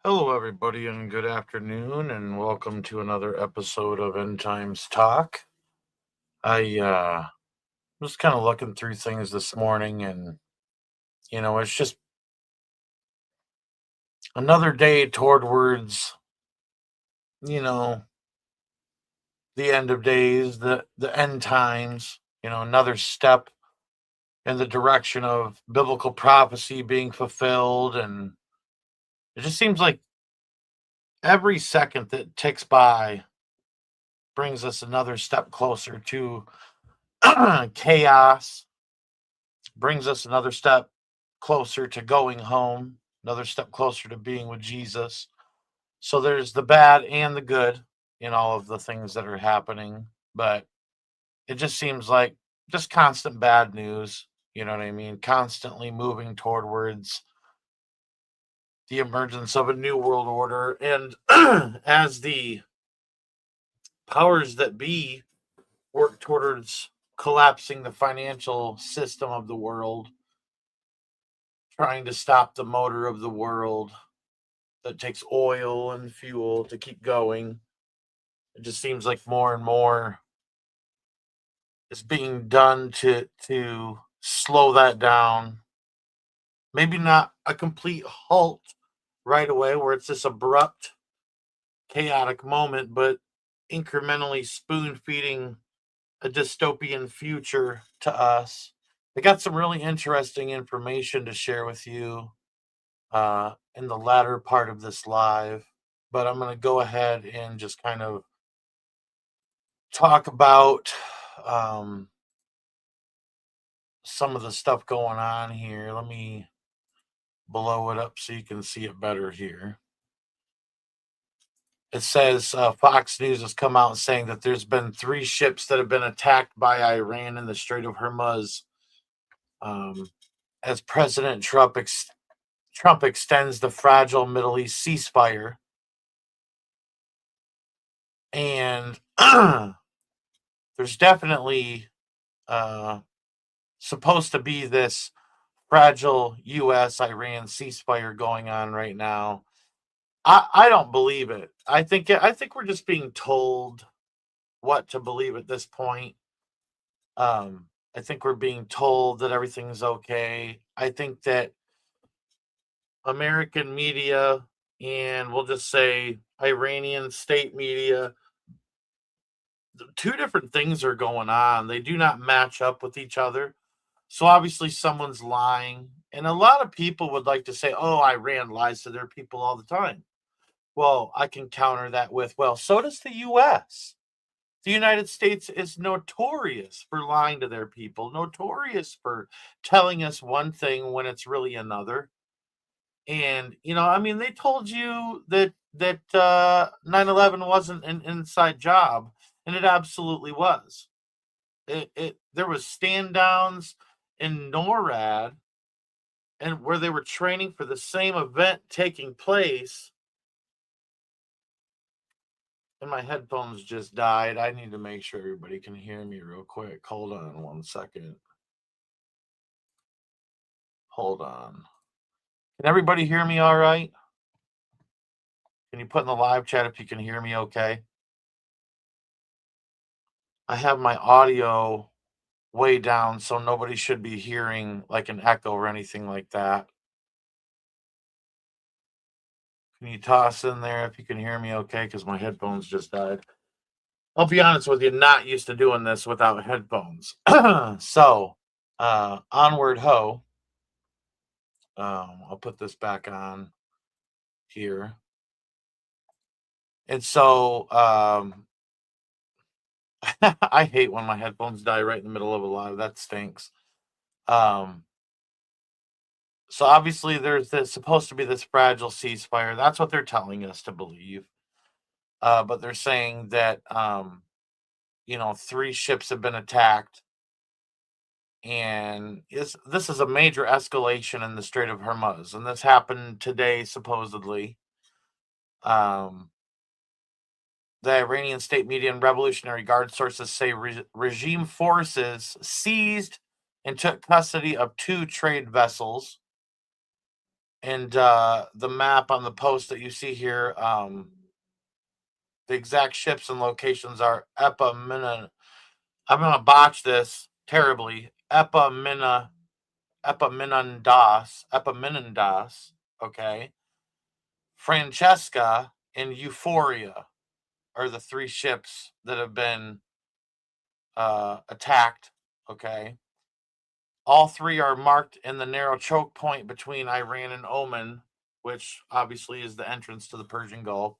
Hello, everybody, and good afternoon, and welcome to another episode of End Times Talk. I was kind of looking through things this morning, and it's just another day towards you know the end of days, the end times. Another step in the direction of biblical prophecy being fulfilled, and it just seems like every second that ticks by brings us another step closer to chaos, brings us another step closer to going home, another step closer to being with Jesus. So there's the bad and the good in all of the things that are happening, but it just seems like just constant bad news. You know what I mean? Constantly moving towards the emergence of a new world order. And as the powers that be work towards collapsing the financial system of the world, trying to stop the motor of the world that takes oil and fuel to keep going. It just seems like more and more is being done to slow that down. Maybe not a complete halt right away where it's this abrupt, chaotic moment, but incrementally spoon feeding a dystopian future to us. I got some really interesting information to share with you in the latter part of this live, but I'm going to go ahead and just kind of talk about um, some of the stuff going on here. Let me blow it up so you can see it better here. It says Fox News has come out saying that there's been 3 ships that have been attacked by Iran in the Strait of Hormuz, um, as President Trump extends the fragile Middle East ceasefire. And there's definitely uh, supposed to be this fragile U.S. Iran ceasefire going on right now. I don't believe it. I think we're just being told what to believe at this point. I think we're being told that everything's okay. I think that American media and we'll just say Iranian state media, two different things are going on. They do not match up with each other. So obviously someone's lying. And a lot of people would like to say, oh, Iran lies to their people all the time. Well, I can counter that with, well, so does the US. The United States is notorious for lying to their people, notorious for telling us one thing when it's really another. And I mean, they told you that 9/11 wasn't an inside job, and it absolutely was. It there was stand downs in NORAD and where they were training for the same event taking place. And my headphones just died. I need to make sure everybody can hear me real quick. Hold on 1 second. Hold on. Can everybody hear me all right? Can you put in the live chat if you can hear me okay? I have my audio way down, so nobody should be hearing like an echo or anything like that. Can you toss in there if you can hear me okay? Because my headphones just died. I'll be honest with you, not used to doing this without headphones. So, onward ho. I'll put this back on here. And so, I hate when my headphones die right in the middle of a live. That stinks. Um, so obviously there's this supposed to be this fragile ceasefire. That's what they're telling us to believe. But they're saying that 3 ships have been attacked, and this is a major escalation in the Strait of Hormuz, and this happened today supposedly. Um, the Iranian state media and Revolutionary Guard sources say regime forces seized and took custody of 2 trade vessels. And the map on the post that you see here, the exact ships and locations are Epamina. I'm gonna botch this terribly. Epaminondas. Okay, Francesca and Euphoria are the three ships that have been attacked. Okay, all three are marked in the narrow choke point between Iran and Oman, which obviously is the entrance to the Persian Gulf.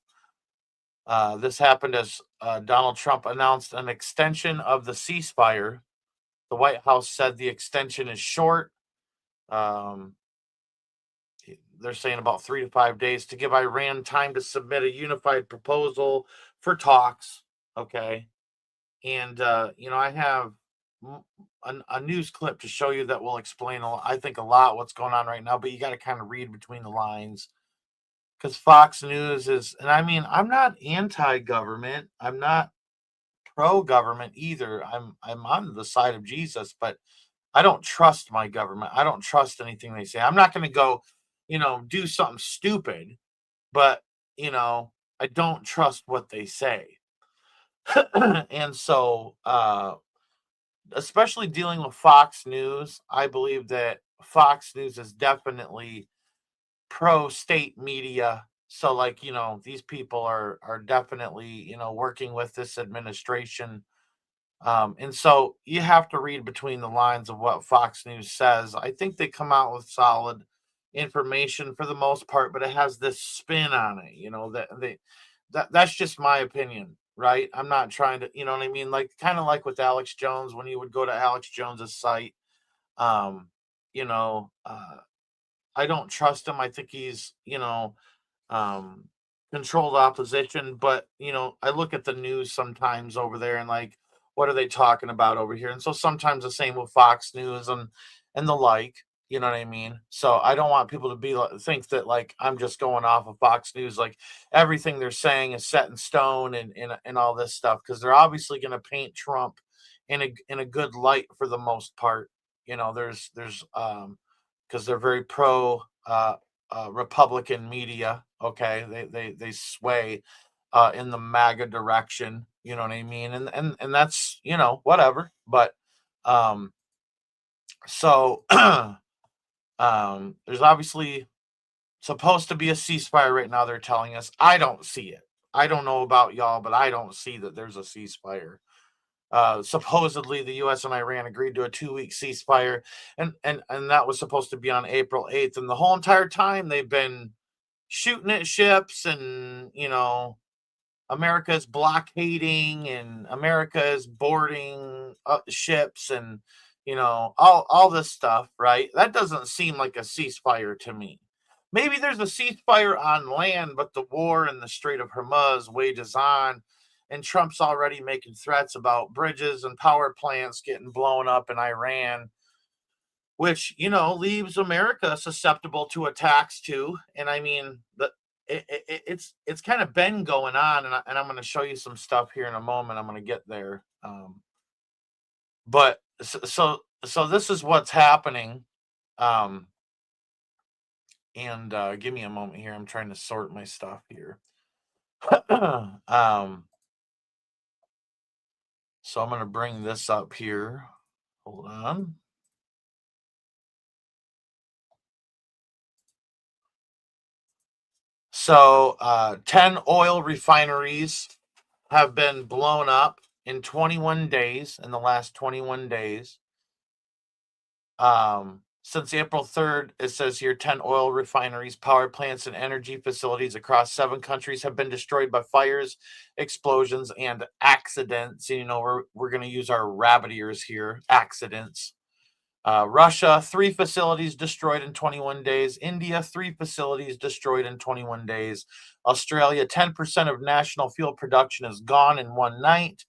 This happened as Donald Trump announced an extension of the ceasefire. The White House said the extension is short. Um, they're saying about 3 to 5 days to give Iran time to submit a unified proposal for talks. Okay. And, I have a news clip to show you that will explain, I think, a lot what's going on right now, but you got to kind of read between the lines because Fox News is, and I mean, I'm not anti government. I'm not pro government either. I'm on the side of Jesus, but I don't trust my government. I don't trust anything they say. I'm not going to go, do something stupid, but I don't trust what they say. And so, especially dealing with Fox News, I believe that Fox News is definitely pro state media. So, like, these people are definitely, working with this administration. And so you have to read between the lines of what Fox News says. I think they come out with solid information for the most part, but it has this spin on it, that's just my opinion, right? I'm not trying to, you know what I mean? Like kind of like with Alex Jones, when you would go to Alex Jones's site, um, you know, uh, I don't trust him. I think he's, um, controlled opposition. But I look at the news sometimes over there and like, what are they talking about over here? And so sometimes the same with Fox News and the like. You know what I mean? So I don't want people to be like, think that like I'm just going off of Fox News, like everything they're saying is set in stone and all this stuff because they're obviously going to paint Trump in a good light for the most part. There's because they're very pro Republican media. Okay, they sway in the MAGA direction. You know what I mean? And that's whatever. But um, so there's obviously supposed to be a ceasefire right now. They're telling us. I don't see it. I don't know about y'all, but I don't see that there's a ceasefire. Supposedly, the U.S. and Iran agreed to a 2-week ceasefire, and that was supposed to be on April 8th. And the whole entire time, they've been shooting at ships, and America is blockading, and America is boarding ships, and all this stuff. Right? That doesn't seem like a ceasefire to me. Maybe there's a ceasefire on land, but the war in the Strait of Hormuz wages on, and Trump's already making threats about bridges and power plants getting blown up in Iran, which leaves America susceptible to attacks too. And I mean, it's kind of been going on, and I'm going to show you some stuff here in a moment. I'm going to get there, but so this is what's happening. Um, and give me a moment here. I'm trying to sort my stuff here. um, so I'm going to bring this up here. Hold on. So 10 oil refineries have been blown up in 21 days, in the last 21 days. Since April 3rd, it says here 10 oil refineries, power plants, and energy facilities across 7 countries have been destroyed by fires, explosions, and accidents. We're going to use our rabbit ears here, accidents. Russia, 3 facilities destroyed in 21 days. India, 3 facilities destroyed in 21 days. Australia, 10% of national fuel production is gone in one night.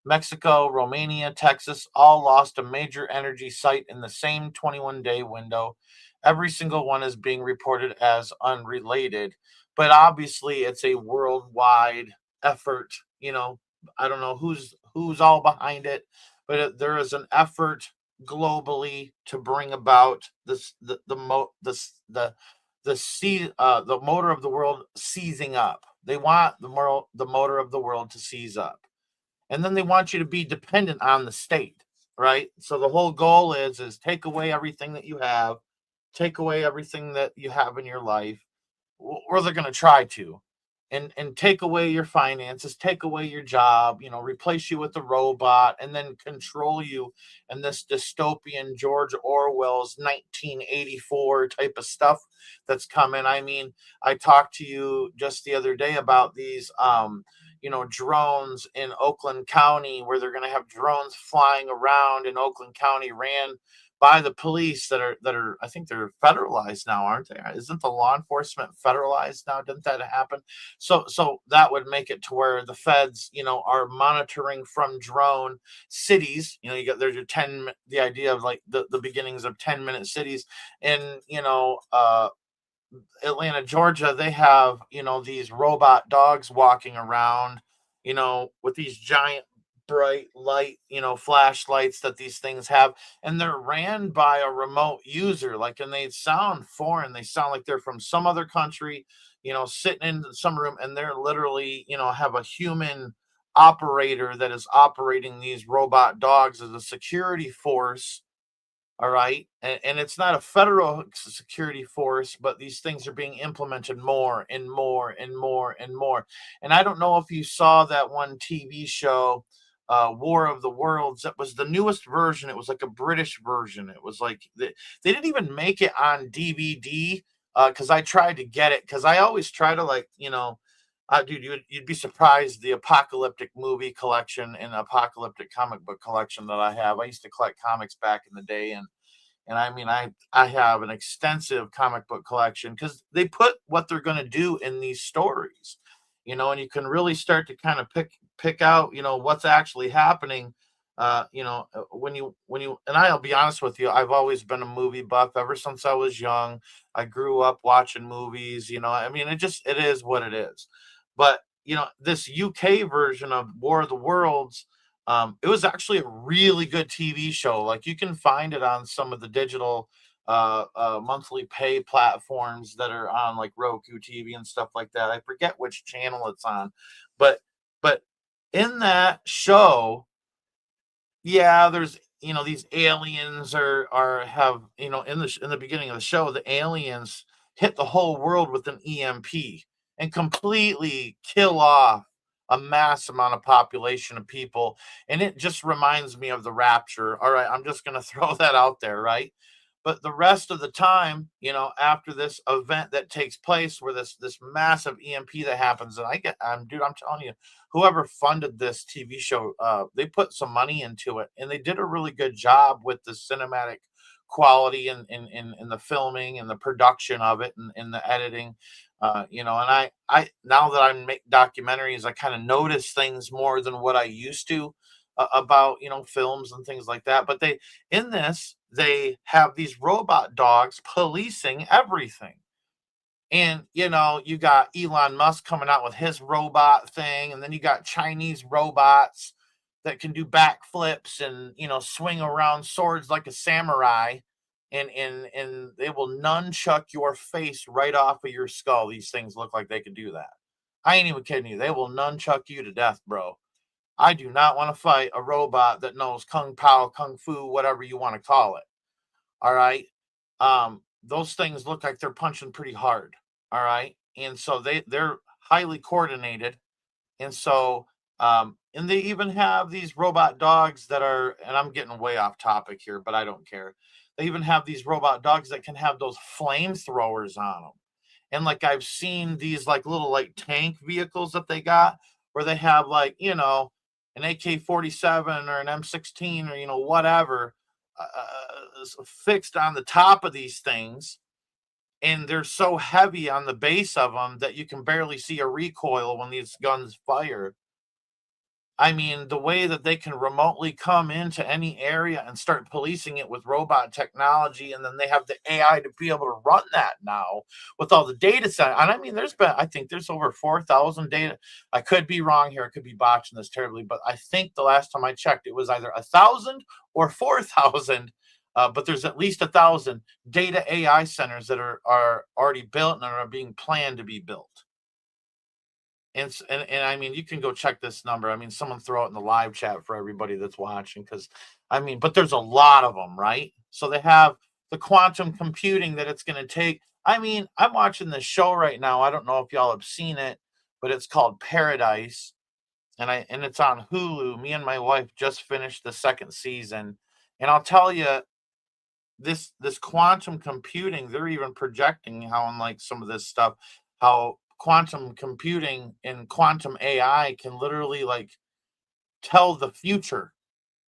Mexico, Romania, Texas all lost a major energy site in the same 21-day window. Every single one is being reported as unrelated, but obviously it's a worldwide effort. I don't know who's all behind it, but there is an effort globally to bring about this the the motor of the world seizing up. They want the motor of the world to seize up, and then they want you to be dependent on the state, right? So the whole goal is take away everything that you have, take away everything that you have in your life, or they're going to try to, and take away your finances, take away your job, replace you with a robot, and then control you in this dystopian George Orwell's 1984 type of stuff that's coming. I mean, I talked to you just the other day about these drones in Oakland County, where they're going to have drones flying around in Oakland County, ran by the police, that are I think they're federalized now, aren't they? Isn't the law enforcement federalized now? Didn't that happen? So that would make it to where the feds, are monitoring from drone cities. You got there's your the idea of like the beginnings of 10-minute cities. And Atlanta, Georgia, they have, these robot dogs walking around, with these giant bright light, flashlights that these things have, and they're ran by a remote user. Like, and they sound foreign. They sound like they're from some other country, sitting in some room, and they're literally, have a human operator that is operating these robot dogs as a security force. All right. And it's not a federal security force, but these things are being implemented more and more and more and more. And I don't know if you saw that one TV show, War of the Worlds. That was the newest version. It was like a British version. It was like they didn't even make it on DVD, because I tried to get it, because I always try to, like, dude, you'd be surprised the apocalyptic movie collection and apocalyptic comic book collection that I have. I used to collect comics back in the day, and I mean, I have an extensive comic book collection, because they put what they're going to do in these stories, and you can really start to kind of pick out, what's actually happening. When you and I'll be honest with you, I've always been a movie buff ever since I was young. I grew up watching movies. I mean, it is what it is. But this UK version of War of the Worlds, it was actually a really good TV show. Like, you can find it on some of the digital monthly pay platforms that are on, like Roku TV and stuff like that. I forget which channel it's on, but but in that show, yeah, there's, these aliens are have, in the beginning of the show, the aliens hit the whole world with an EMP and completely kill off a mass amount of population of people. And it just reminds me of the rapture. All right, I'm just going to throw that out there, right? But the rest of the time, after this event that takes place, where this massive EMP that happens, and dude, I'm telling you, whoever funded this TV show, they put some money into it, and they did a really good job with the cinematic quality, and in the filming and the production of it, and the editing. And I now that I make documentaries, I kind of notice things more than what I used to, about, films and things like that. But in this, they have these robot dogs policing everything. And you got Elon Musk coming out with his robot thing, and then you got Chinese robots that can do backflips and, swing around swords like a samurai, and they will nunchuck your face right off of your skull. These things look like they could do that. I ain't even kidding you. They will nunchuck you to death, bro. I do not want to fight a robot that knows kung pao, kung fu, whatever you want to call it. All right. Those things look like they're punching pretty hard. All right. And so they're highly coordinated. And so, and they even have these robot dogs that are, and I'm getting way off topic here, but I don't care. They even have these robot dogs that can have those flamethrowers on them. And like, I've seen these like little like tank vehicles that they got, where they have, like, an AK-47 or an M16, or, whatever, fixed on the top of these things. And they're so heavy on the base of them that you can barely see a recoil when these guns fire. I mean, the way that they can remotely come into any area and start policing it with robot technology, and then they have the AI to be able to run that now with all the data set. And I mean, I think there's over 4,000 data. I could be wrong here. I could be botching this terribly, but I think the last time I checked, it was either 1,000 or 4,000 but there's at least 1,000 data AI centers that are already built and are being planned to be built. And I mean, you can go check this number. I mean, someone throw it in the live chat for everybody that's watching, because I mean, but there's a lot of them, right? So they have the quantum computing that it's going to take. I mean, I'm watching this show right now. I don't know if y'all have seen it, but it's called Paradise, and it's on Hulu. Me and my wife just finished the second season, and I'll tell you, this quantum computing, they're even projecting how, unlike some of this stuff, how quantum computing and quantum AI can literally like tell the future.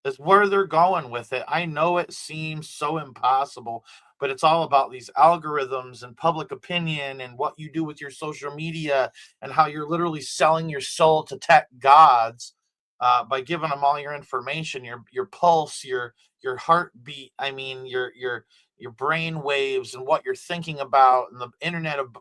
That's where they're going with it. I know it seems so impossible, but it's all about these algorithms and public opinion and what you do with your social media, and how you're literally selling your soul to tech gods by giving them all your information, your pulse, your heartbeat. I mean, your brain waves and what you're thinking about, and the internet of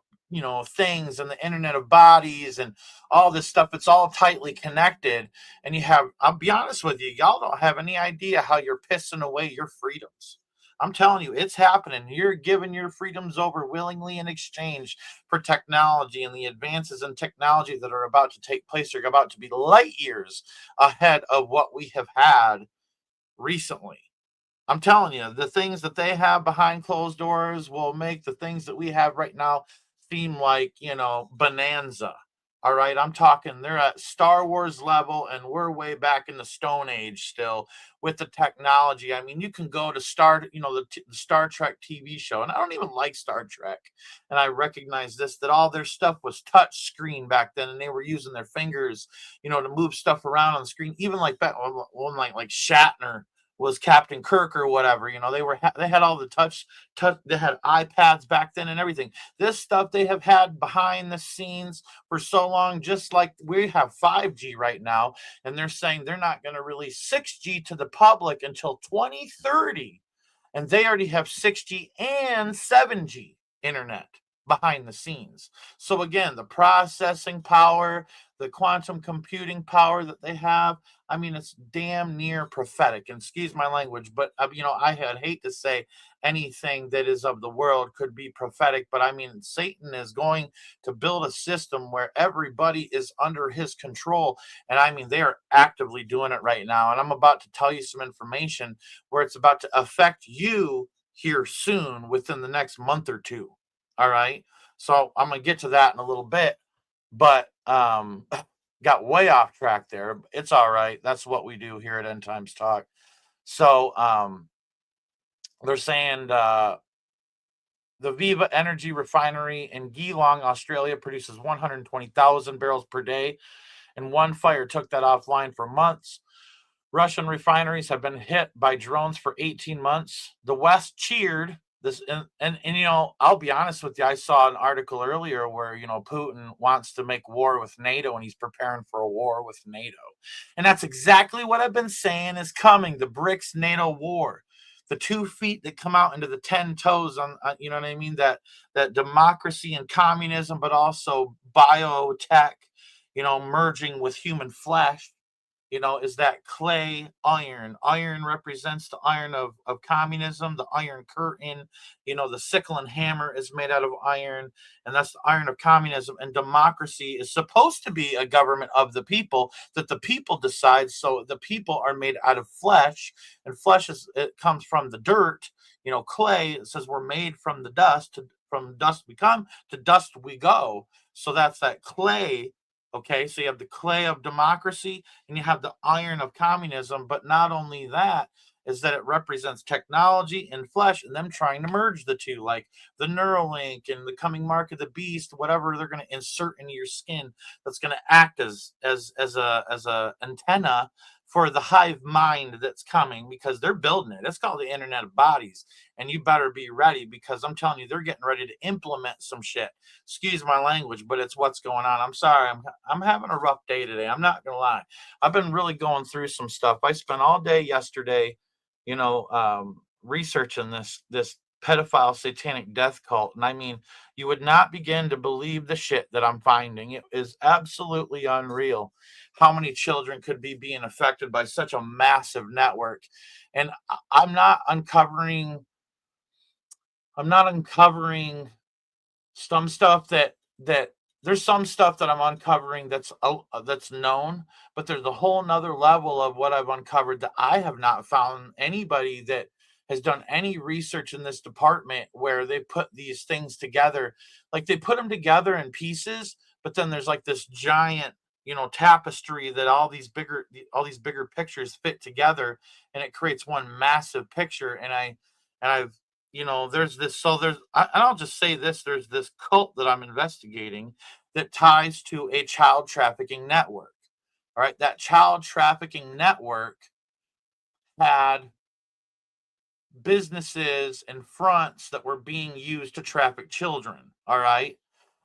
things, and the internet of bodies, and all this stuff. It's all tightly connected, and I'll be honest with you, y'all don't have any idea how you're pissing away your freedoms. I'm telling you, it's happening. You're giving your freedoms over willingly in exchange for technology, and the advances in technology that are about to take place are about to be light years ahead of what we have had recently. I'm telling you, the things that they have behind closed doors will make the things that we have right now seem like, bonanza. All right. I'm talking, they're at Star Wars level, and we're way back in the Stone Age still with the technology. I mean, you can go to the Star Trek TV show, and I don't even like Star Trek. And I recognize this, that all their stuff was touch screen back then, and they were using their fingers, to move stuff around on the screen, even like that one, like Shatner was Captain Kirk or whatever. They had all the touch. They had iPads back then and everything. This stuff they have had behind the scenes for so long, just like we have 5G right now, and they're saying they're not going to release 6G to the public until 2030, and they already have 6G and 7G internet behind the scenes. So again, the processing power, the quantum computing power that they have, I mean, it's damn near prophetic. And excuse my language, but I had hate to say anything that is of the world could be prophetic, but I mean, Satan is going to build a system where everybody is under his control. And I mean, they are actively doing it right now. And I'm about to tell you some information where it's about to affect you here soon, within the next month or two. All right. So I'm going to get to that in a little bit, but got way off track there. It's all right. That's what we do here at End Times Talk. So they're saying the Viva Energy refinery in Geelong, Australia produces 120,000 barrels per day, and one fire took that offline for months. Russian refineries have been hit by drones for 18 months. The West cheered this, and I'll be honest with you. I saw an article earlier where Putin wants to make war with NATO, and he's preparing for a war with NATO, and that's exactly what I've been saying is coming: the BRICS NATO war, the 2 feet that come out into the 10 toes on, you know what I mean? That democracy and communism, but also biotech, merging with human flesh. Is that clay iron. Iron represents the iron of communism, the iron curtain. The sickle and hammer is made out of iron, and that's the iron of communism. And democracy is supposed to be a government of the people, that the people decide. So the people are made out of flesh, and it comes from the dirt. Clay, it says we're made from the dust. From dust we come, to dust we go. So that's that clay. Okay, so you have the clay of democracy, and you have the iron of communism. But not only that, is that it represents technology and flesh, and them trying to merge the two, like the Neuralink and the coming mark of the beast, whatever they're going to insert into your skin that's going to act as a antenna for the hive mind that's coming, because they're building it. It's called the Internet of Bodies, and you better be ready, because I'm telling you, they're getting ready to implement some shit. Excuse my language, but it's what's going on. I'm sorry. I'm having a rough day today. I'm not gonna lie. I've been really going through some stuff. I spent all day yesterday, researching this pedophile satanic death cult. And I mean, you would not begin to believe the shit that I'm finding. It is absolutely unreal how many children could be being affected by such a massive network. And I'm not uncovering, I'm not uncovering some stuff that there's some stuff that I'm uncovering that's known, but there's a whole nother level of what I've uncovered that I have not found anybody that has done any research in this department where they put these things together. Like they put them together in pieces, but then there's like this giant, tapestry that all these bigger pictures fit together, and it creates one massive picture. And I've there's this, so and I'll just say this, there's this cult that I'm investigating that ties to a child trafficking network. All right. That child trafficking network had businesses and fronts that were being used to traffic children. All right.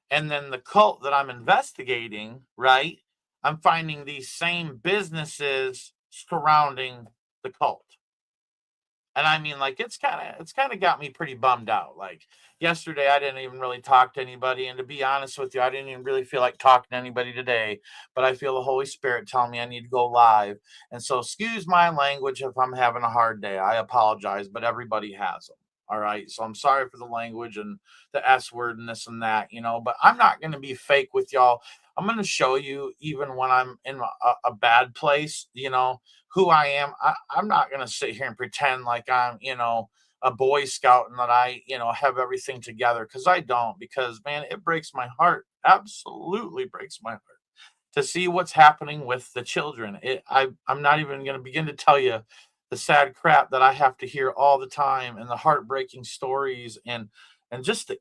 And then the cult that I'm investigating, right? I'm finding these same businesses surrounding the cult. And I mean, like, it's kind of got me pretty bummed out. Like yesterday, I didn't even really talk to anybody, and to be honest with you, I didn't even really feel like talking to anybody today. But I feel the Holy Spirit telling me I need to go live, and so excuse my language if I'm having a hard day. I apologize, but everybody has them. All right, so I'm sorry for the language and the S word and this and that, but I'm not going to be fake with y'all. I'm going to show you even when I'm in a bad place, who I am. I'm not going to sit here and pretend like I'm, a Boy Scout and that I, have everything together, because I don't. Because, man, it breaks my heart. Absolutely breaks my heart to see what's happening with the children. I'm not even going to begin to tell you the sad crap that I have to hear all the time, and the heartbreaking stories, and just the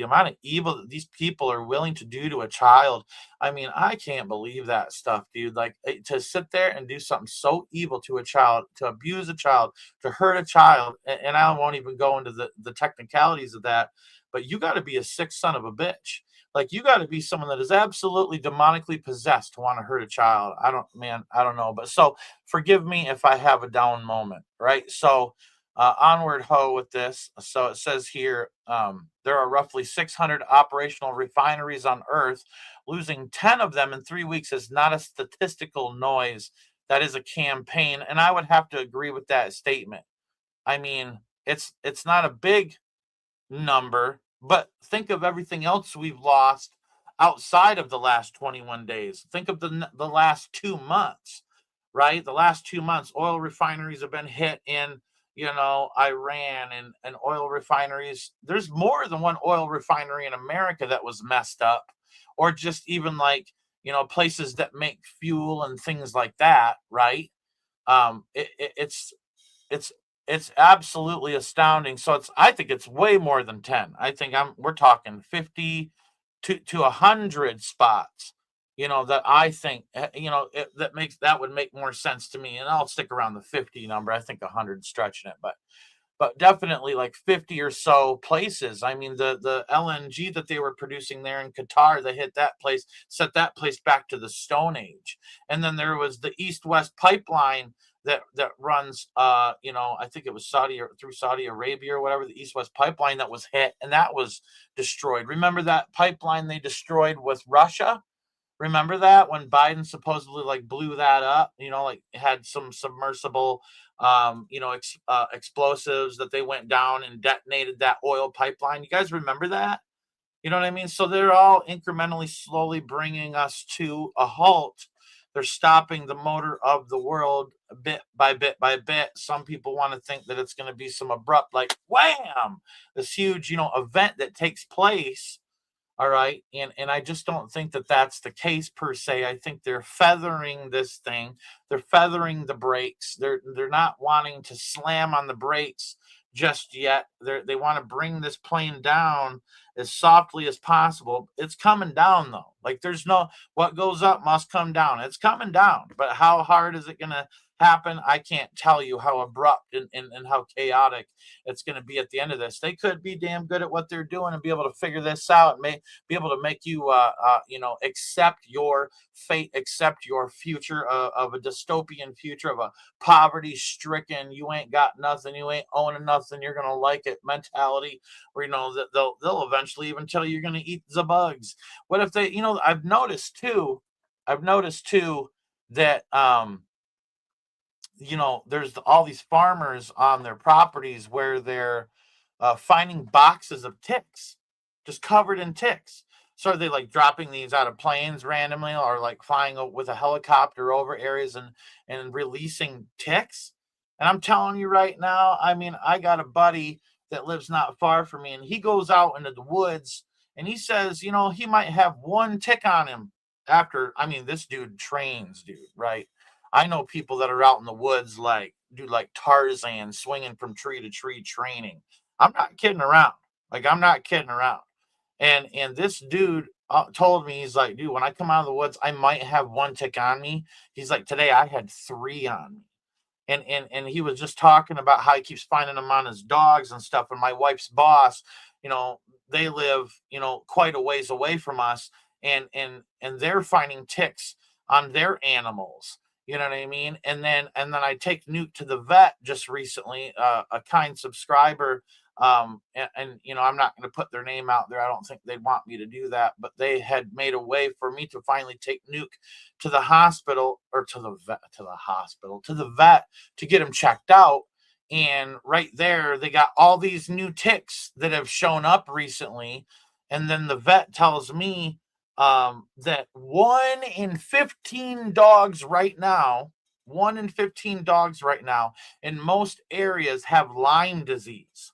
amount of evil that these people are willing to do to a child. I mean, I can't believe that stuff, dude. Like to sit there and do something so evil to a child, to abuse a child, to hurt a child, and I won't even go into the technicalities of that. But you got to be a sick son of a bitch. Like you got to be someone that is absolutely demonically possessed to want to hurt a child. I don't know. But so forgive me if I have a down moment, right? So onward ho with this. So it says here, there are roughly 600 operational refineries on Earth. Losing 10 of them in 3 weeks is not a statistical noise. That is a campaign, and I would have to agree with that statement. I mean, it's not a big number, but think of everything else we've lost outside of the last 21 days. Think of the last 2 months, right? The last 2 months, oil refineries have been hit in, Iran, and oil refineries. There's more than one oil refinery in America that was messed up, or just even like, places that make fuel and things like that, right? It's it's absolutely astounding. So I think it's way more than 10. I think we're talking 50 to 100 spots, that I think, that would make more sense to me. And I'll stick around the 50 number. I think 100 stretching it, but definitely like 50 or so places. I mean, the LNG that they were producing there in Qatar, they hit that place, set that place back to the Stone Age. And then there was the East-West pipeline that runs, I think it was through Saudi Arabia or whatever, the East-West pipeline that was hit, and that was destroyed. Remember that pipeline they destroyed with Russia? Remember that when Biden supposedly like blew that up, like had some submersible, explosives that they went down and detonated that oil pipeline. You guys remember that? You know what I mean? So they're all incrementally, slowly bringing us to a halt. They're stopping the motor of the world bit by bit by bit. Some people want to think that it's going to be some abrupt, like wham, this huge, event that takes place. All right. And I just don't think that that's the case per se. I think they're feathering this thing. They're feathering the brakes. They're not wanting to slam on the brakes just yet. They want to bring this plane down as softly as possible. It's coming down though. Like there's no, what goes up must come down. It's coming down. But how hard is it gonna happen, I can't tell you how abrupt and how chaotic it's going to be at the end of this. They could be damn good at what they're doing and be able to figure this out and be able to make you, accept your fate, accept your future of a dystopian future of a poverty stricken, you ain't got nothing, you ain't owning nothing, you're going to like it mentality, where, that they'll eventually even tell you you're going to eat the bugs. What if they, I've noticed too that, there's all these farmers on their properties where they're finding boxes of ticks, just covered in ticks. So are they like dropping these out of planes randomly, or like flying with a helicopter over areas and releasing ticks? And I'm telling you right now, I mean, I got a buddy that lives not far from me, and he goes out into the woods, and he says, he might have one tick on him after. I mean, this dude trains, dude, right? I know people that are out in the woods, like, dude, like Tarzan, swinging from tree to tree training. I'm not kidding around. Like, I'm not kidding around. And this dude told me, he's like, dude, when I come out of the woods, I might have one tick on me. He's like, today I had three on me. And he was just talking about how he keeps finding them on his dogs and stuff. And my wife's boss, they live, quite a ways away from us, and they're finding ticks on their animals. You know what I mean? And then I take Newt to the vet just recently, a kind subscriber. I'm not going to put their name out there. I don't think they'd want me to do that, but they had made a way for me to finally take Nuke to the hospital, or to the vet to get him checked out. And right there, they got all these new ticks that have shown up recently. And then the vet tells me, that 1 in 15 dogs right now in most areas have Lyme disease.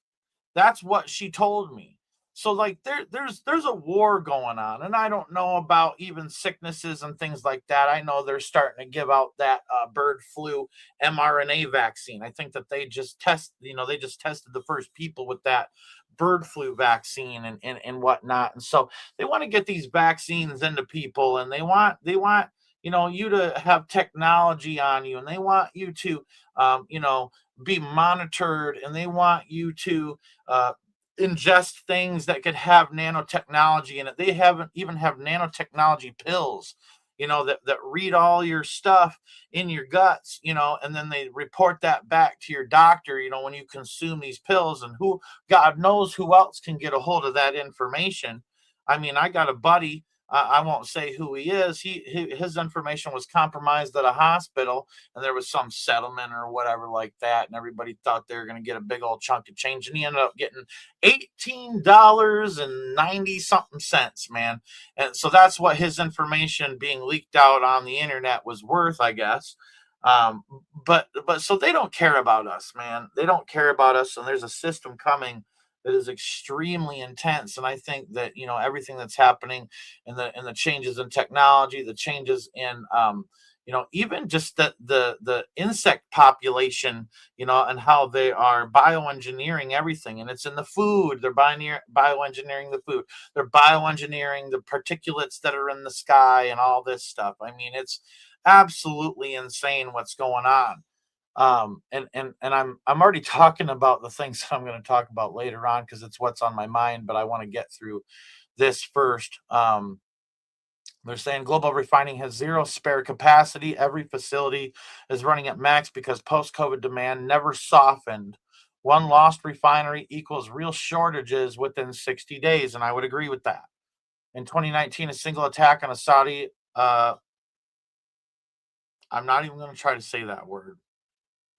That's what she told me. So like there's a war going on, and I don't know about even sicknesses and things like that. I know they're starting to give out that bird flu mRNA vaccine. I think that they just tested the first people with that bird flu vaccine and whatnot. And so they want to get these vaccines into people, and they want you to have technology on you, and they want you to be monitored, and they want you to uh, ingest things that could have nanotechnology in it. They haven't even have nanotechnology pills, that read all your stuff in your guts, and then they report that back to your doctor, when you consume these pills. And who, God knows who else can get a hold of that information. I mean, I got a buddy, I won't say who he is. His information was compromised at a hospital, and there was some settlement or whatever like that, and everybody thought they were going to get a big old chunk of change, and he ended up getting $18.90 something cents, man. And so that's what his information being leaked out on the internet was worth, I guess. But so they don't care about us, man. They don't care about us, and there's a system coming that is extremely intense. And I think that everything that's happening, and the changes in technology, the changes in even just the insect population, and how they are bioengineering everything, and it's in the food. They're bioengineering the food. They're bioengineering the particulates that are in the sky and all this stuff. I mean, it's absolutely insane what's going on. And I'm already talking about the things that I'm going to talk about later on, because it's what's on my mind, but I want to get through this first. They're saying global refining has zero spare capacity. Every facility is running at max because post-COVID demand never softened. One lost refinery equals real shortages within 60 days. And I would agree with that. In 2019, a single attack on a Saudi, I'm not even going to try to say that word,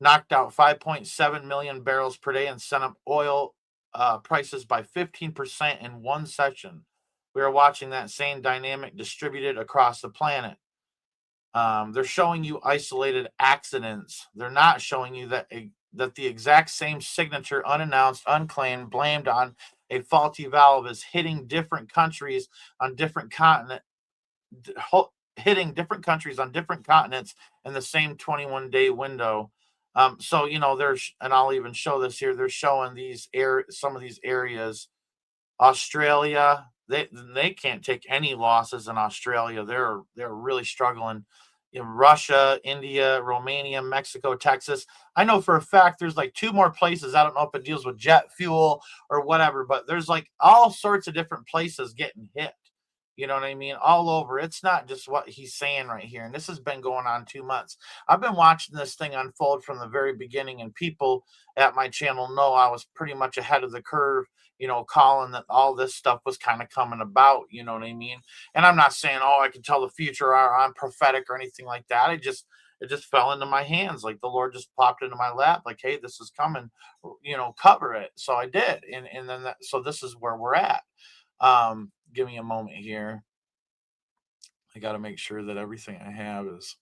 knocked out 5.7 million barrels per day and sent up oil prices by 15% in one session. We are watching that same dynamic distributed across the planet. They're showing you isolated accidents. They're not showing you that the exact same signature, unannounced, unclaimed, blamed on a faulty valve, is hitting different countries on different continents, in the same 21-day window. So there's, and I'll even show this here. They're showing some of these areas. Australia, they can't take any losses in Australia. They're really struggling. in Russia, India, Romania, Mexico, Texas. I know for a fact there's like 2 more places. I don't know if it deals with jet fuel or whatever, but there's like all sorts of different places getting hit. You know what I mean? All over. It's not just what he's saying right here. And this has been going on 2 months. I've been watching this thing unfold from the very beginning, and people at my channel know I was pretty much ahead of the curve, calling that all this stuff was kind of coming about. You know what I mean? And I'm not saying, oh, I can tell the future or I'm prophetic or anything like that. It just fell into my hands. Like the Lord just popped into my lap, like, hey, this is coming, cover it. So I did. And then so this is where we're at. Give me a moment here. I got to make sure that everything I have is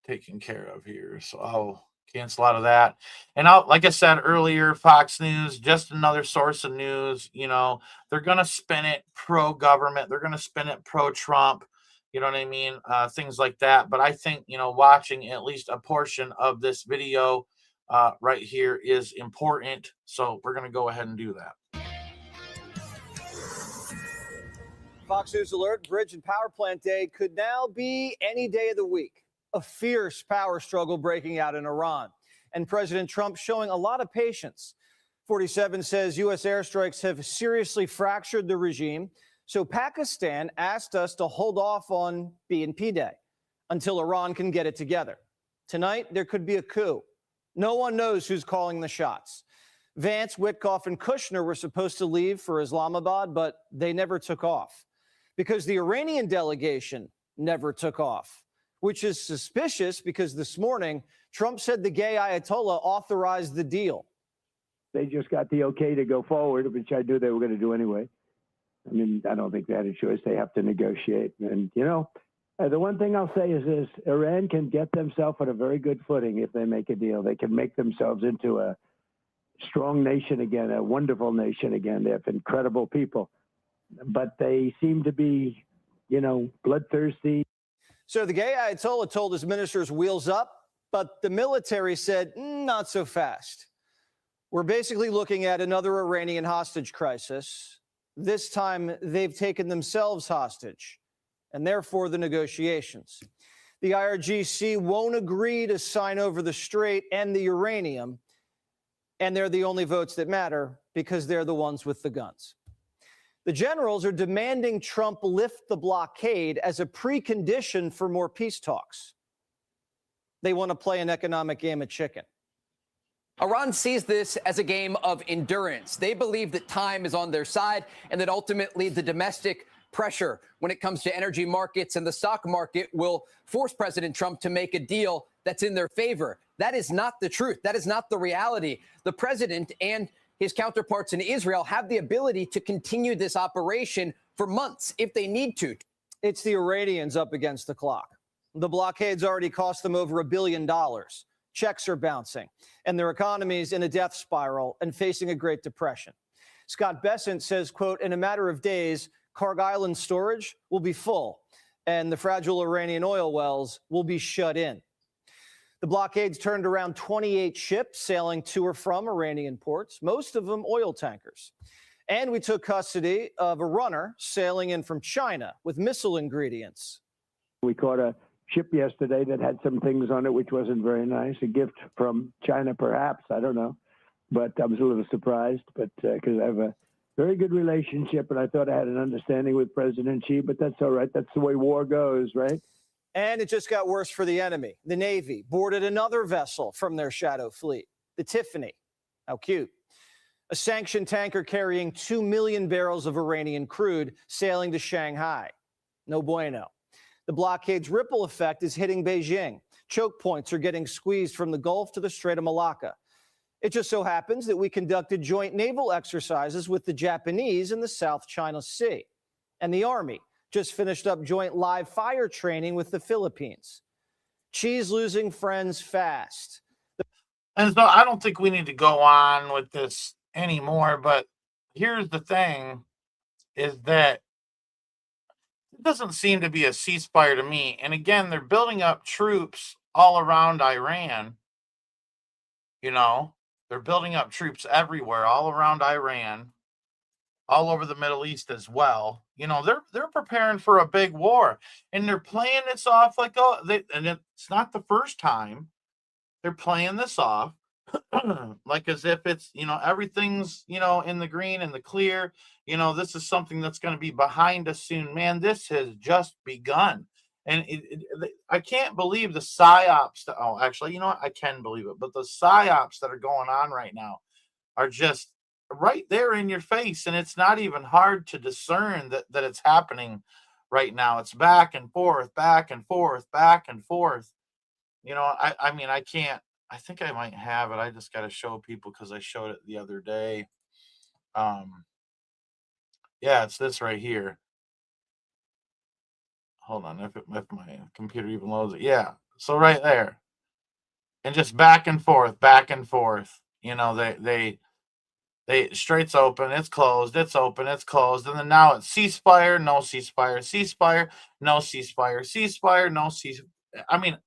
taken care of here. So I'll cancel out of that. And like I said earlier, Fox News, just another source of news. They're going to spin it pro government. They're going to spin it pro Trump. You know what I mean? Things like that. But I think, watching at least a portion of this video right here is important. So we're going to go ahead and do that. Fox News alert, bridge and power plant day could now be any day of the week. A fierce power struggle breaking out in Iran. And President Trump showing a lot of patience. 47 says U.S. airstrikes have seriously fractured the regime. So Pakistan asked us to hold off on B&P Day until Iran can get it together. Tonight, there could be a coup. No one knows who's calling the shots. Vance, Witkoff, and Kushner were supposed to leave for Islamabad, but they never took off because the Iranian delegation never took off, which is suspicious because this morning, Trump said the gay Ayatollah authorized the deal. They just got the okay to go forward, which I knew they were going to do anyway. I mean, I don't think they had a choice. They have to negotiate. And, the one thing I'll say is this: Iran can get themselves on a very good footing if they make a deal. They can make themselves into a strong nation again, a wonderful nation again. They have incredible people. But they seem to be, bloodthirsty. So the gay Ayatollah told his ministers wheels up, but the military said not so fast. We're basically looking at another Iranian hostage crisis. This time they've taken themselves hostage, and therefore the negotiations. The IRGC won't agree to sign over the Strait and the uranium, and they're the only votes that matter because they're the ones with the guns. The generals are demanding Trump lift the blockade as a precondition for more peace talks. They want to play an economic game of chicken. Iran sees this as a game of endurance. They believe that time is on their side and that ultimately the domestic pressure when it comes to energy markets and the stock market will force President Trump to make a deal that's in their favor. That is not the truth. That is not the reality. The president and his counterparts in Israel have the ability to continue this operation for months if they need to. It's the Iranians up against the clock. The blockade's already cost them over $1 billion. Checks are bouncing, and their economy's in a death spiral and facing a Great Depression. Scott Bessent says, quote, in a matter of days, Carg Island storage will be full, and the fragile Iranian oil wells will be shut in. The blockades turned around 28 ships sailing to or from Iranian ports, most of them oil tankers. And we took custody of a runner sailing in from China with missile ingredients. We caught a ship yesterday that had some things on it which wasn't very nice. A gift from China, perhaps. I don't know. But I was a little surprised, but because I have a very good relationship, and I thought I had an understanding with President Xi, but that's all right. That's the way war goes, right? And it just got worse for the enemy. The Navy boarded another vessel from their shadow fleet, the Tiffany. How cute. A sanctioned tanker carrying 2 million barrels of Iranian crude sailing to Shanghai. No bueno. The blockade's ripple effect is hitting Beijing. Choke points are getting squeezed from the Gulf to the Strait of Malacca. It just so happens that we conducted joint naval exercises with the Japanese in the South China Sea. And the Army just finished up joint live fire training with the Philippines. Xi's losing friends fast. And so I don't think we need to go on with this anymore, but here's the thing, is that it doesn't seem to be a ceasefire to me. And again, they're building up troops all around Iran. They're building up troops everywhere, all around Iran, all over the Middle East as well. You know, they're preparing for a big war, and they're playing this off like, oh, and it's not the first time they're playing this off like as if it's, everything's, in the green and the clear. This is something that's going to be behind us soon. Man, this has just begun. And I can't believe the psyops. Oh, actually, you know what? I can believe it. But the psyops that are going on right now are just right there in your face. And it's not even hard to discern that it's happening right now. It's back and forth, back and forth, back and forth. I mean, I can't. I think I might have it. I just got to show people because I showed it the other day. Um, yeah, it's this right here. Hold on, if my computer even loads it. Yeah, so right there, and just back and forth, back and forth. They Straits open, it's closed, it's open, it's closed, and then now it's ceasefire, no ceasefire, ceasefire, no ceasefire, ceasefire, no cease. I mean,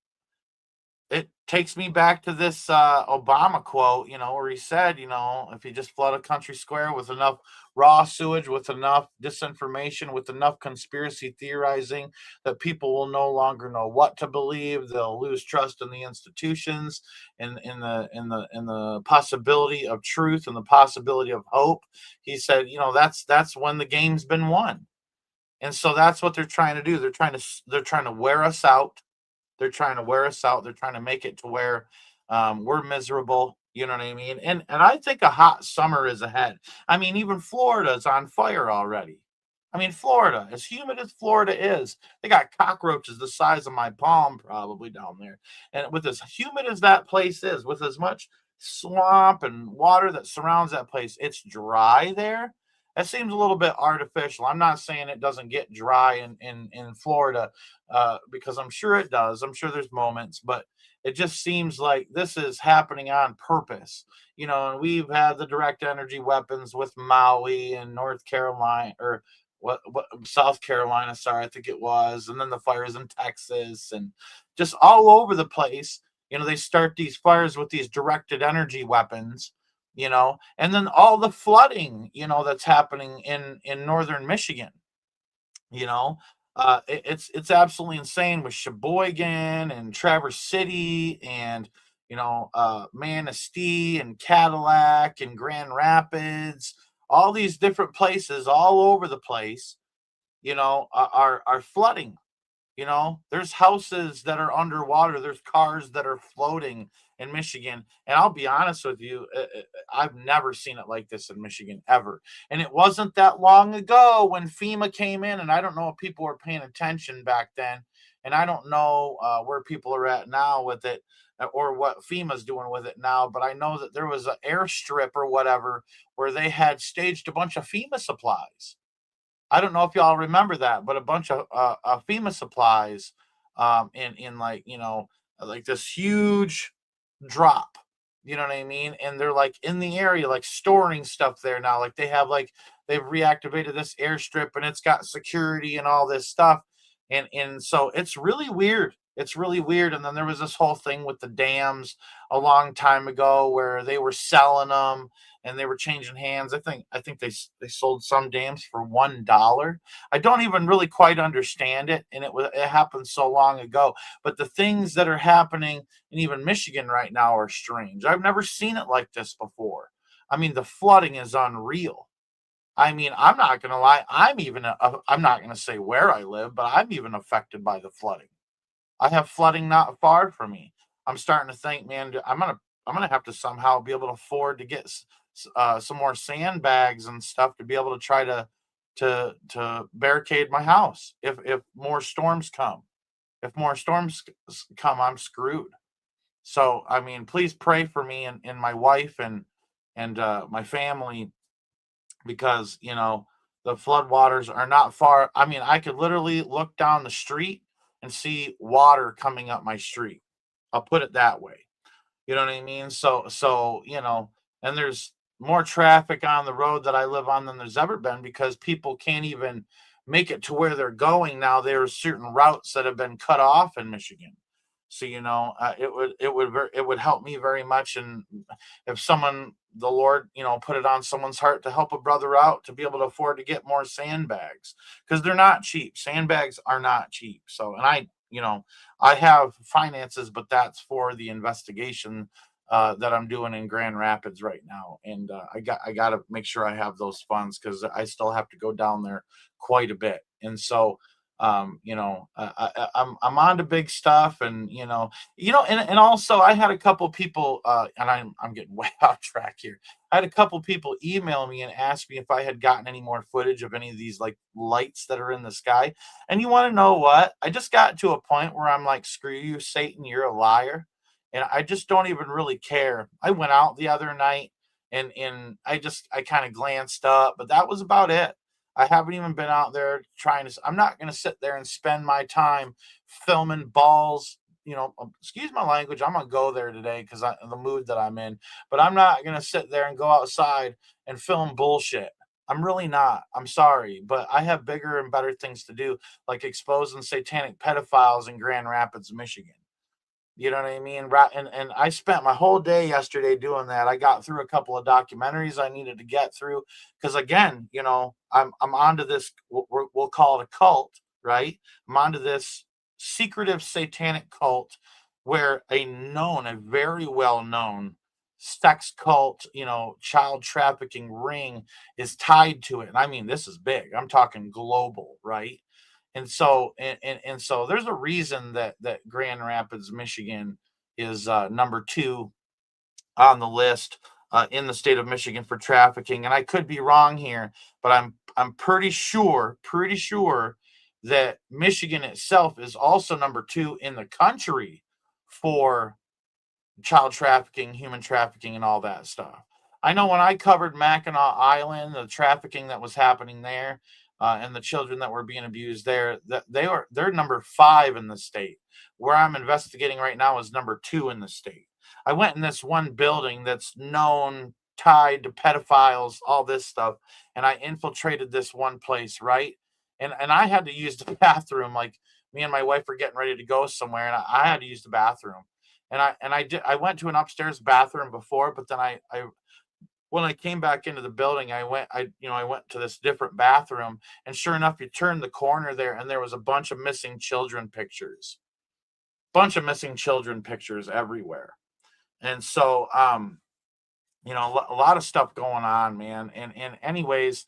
it takes me back to this Obama quote, where he said, if you just flood a country square with enough raw sewage, with enough disinformation, with enough conspiracy theorizing, that people will no longer know what to believe. They'll lose trust in the institutions, in the possibility of truth and the possibility of hope. He said, that's when the game's been won. And so that's what they're trying to do. They're trying to wear us out. They're trying to wear us out. They're trying to make it to where we're miserable. You know what I mean? And I think a hot summer is ahead. I mean, even Florida's on fire already. I mean, Florida, as humid as Florida is, they got cockroaches the size of my palm probably down there. And with as humid as that place is, with as much swamp and water that surrounds that place, it's dry there. That seems a little bit artificial. I'm not saying it doesn't get dry in Florida, because I'm sure it does. I'm sure there's moments, but it just seems like this is happening on purpose. And we've had the direct energy weapons with Maui and North Carolina, or what South Carolina, sorry, I think it was, and then the fires in Texas and just all over the place. They start these fires with these directed energy weapons, and then all the flooding, that's happening in northern Michigan. It's absolutely insane with Sheboygan and Traverse City and Manistee and Cadillac and Grand Rapids. All these different places all over the place, are flooding. There's houses that are underwater. There's cars that are floating in Michigan. And I'll be honest with you, I've never seen it like this in Michigan ever. And it wasn't that long ago when FEMA came in, and I don't know if people were paying attention back then. And I don't know where people are at now with it, or what FEMA's doing with it now. But I know that there was an airstrip or whatever where they had staged a bunch of FEMA supplies. I don't know if y'all remember that, but a bunch of FEMA supplies, in like this huge drop. You know what I mean? And they're like in the area, like storing stuff there now. Like they've reactivated this airstrip, and it's got security and all this stuff. And so it's really weird. It's really weird. And then there was this whole thing with the dams a long time ago where they were selling them and they were changing hands. I think they sold some dams for $1. I don't even really quite understand it, and it happened so long ago. But the things that are happening in even Michigan right now are strange. I've never seen it like this before. I mean, the flooding is unreal. I mean, I'm not gonna lie. I'm not gonna say where I live, but I'm even affected by the flooding. I have flooding not far from me. I'm starting to think, man, I'm gonna have to somehow be able to afford to get some more sandbags and stuff to be able to try to barricade my house if more storms come. If more storms come, I'm screwed. So I mean, please pray for me and my wife and my family, because the floodwaters are not far. I mean, I could literally look down the street and see water coming up my street. I'll put it that way. You know what I mean? So and there's more traffic on the road that I live on than there's ever been, because people can't even make it to where they're going now. There's certain routes that have been cut off in Michigan. So it would help me very much. And if someone, the Lord, put it on someone's heart to help a brother out to be able to afford to get more sandbags, because they're not cheap. Sandbags are not cheap. So, and I have finances, but that's for the investigation that I'm doing in Grand Rapids right now, and I got to make sure I have those funds because I still have to go down there quite a bit, and so I'm on to big stuff, and and also I had a couple people, and I'm getting way off track here. I had a couple people email me and ask me if I had gotten any more footage of any of these like lights that are in the sky. And you want to know what? I just got to a point where I'm like, screw you, Satan, you're a liar. And I just don't even really care. I went out the other night and I kind of glanced up, but that was about it. I haven't even been out there trying to. I'm not going to sit there and spend my time filming balls. Excuse my language. I'm going to go there today because the mood that I'm in. But I'm not going to sit there and go outside and film bullshit. I'm really not. I'm sorry. But I have bigger and better things to do, like exposing satanic pedophiles in Grand Rapids, Michigan. You know what I mean? Right. And I spent my whole day yesterday doing that. I got through a couple of documentaries I needed to get through because again, I'm onto this, we'll call it a cult, right? I'm onto this secretive satanic cult where a very well known sex cult, child trafficking ring is tied to it. And I mean, this is big. I'm talking global, right? And so there's a reason that Grand Rapids, Michigan is number 2 on the list in the state of Michigan for trafficking. And I could be wrong here, but I'm pretty sure that Michigan itself is also number 2 in the country for child trafficking, human trafficking, and all that stuff. I know when I covered Mackinac Island, the trafficking that was happening there, and the children that were being abused there, that they're number 5 in the state. Where I'm investigating right now is number 2 in the state. I went in this one building that's known tied to pedophiles, all this stuff, and I infiltrated this one place, right? And I had to use the bathroom. Like me and my wife were getting ready to go somewhere, and I had to use the bathroom. I went to an upstairs bathroom before, but then I when I came back into the building, I went to this different bathroom, and sure enough, you turn the corner there, and there was a bunch of missing children pictures, everywhere. And so, a lot of stuff going on, man. And anyways,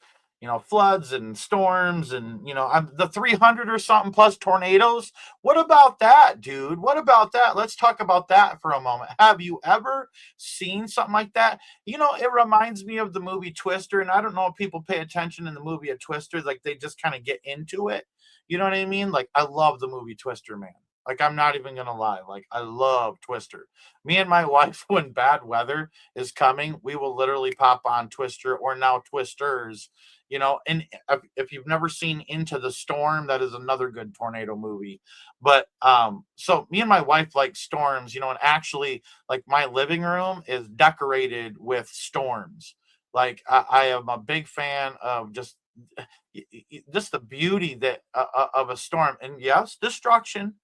floods and storms and, the 300 or something plus tornadoes. What about that, dude? What about that? Let's talk about that for a moment. Have you ever seen something like that? It reminds me of the movie Twister. And I don't know if people pay attention in the movie of Twister, like they just kind of get into it. You know what I mean? Like I love the movie Twister, man. Like, I'm not even going to lie. Like, I love Twister. Me and my wife, when bad weather is coming, we will literally pop on Twister or now Twisters, and if you've never seen Into the Storm, that is another good tornado movie. But, so me and my wife like storms, and actually like my living room is decorated with storms. Like I am a big fan of just the beauty that of a storm, and yes, destruction,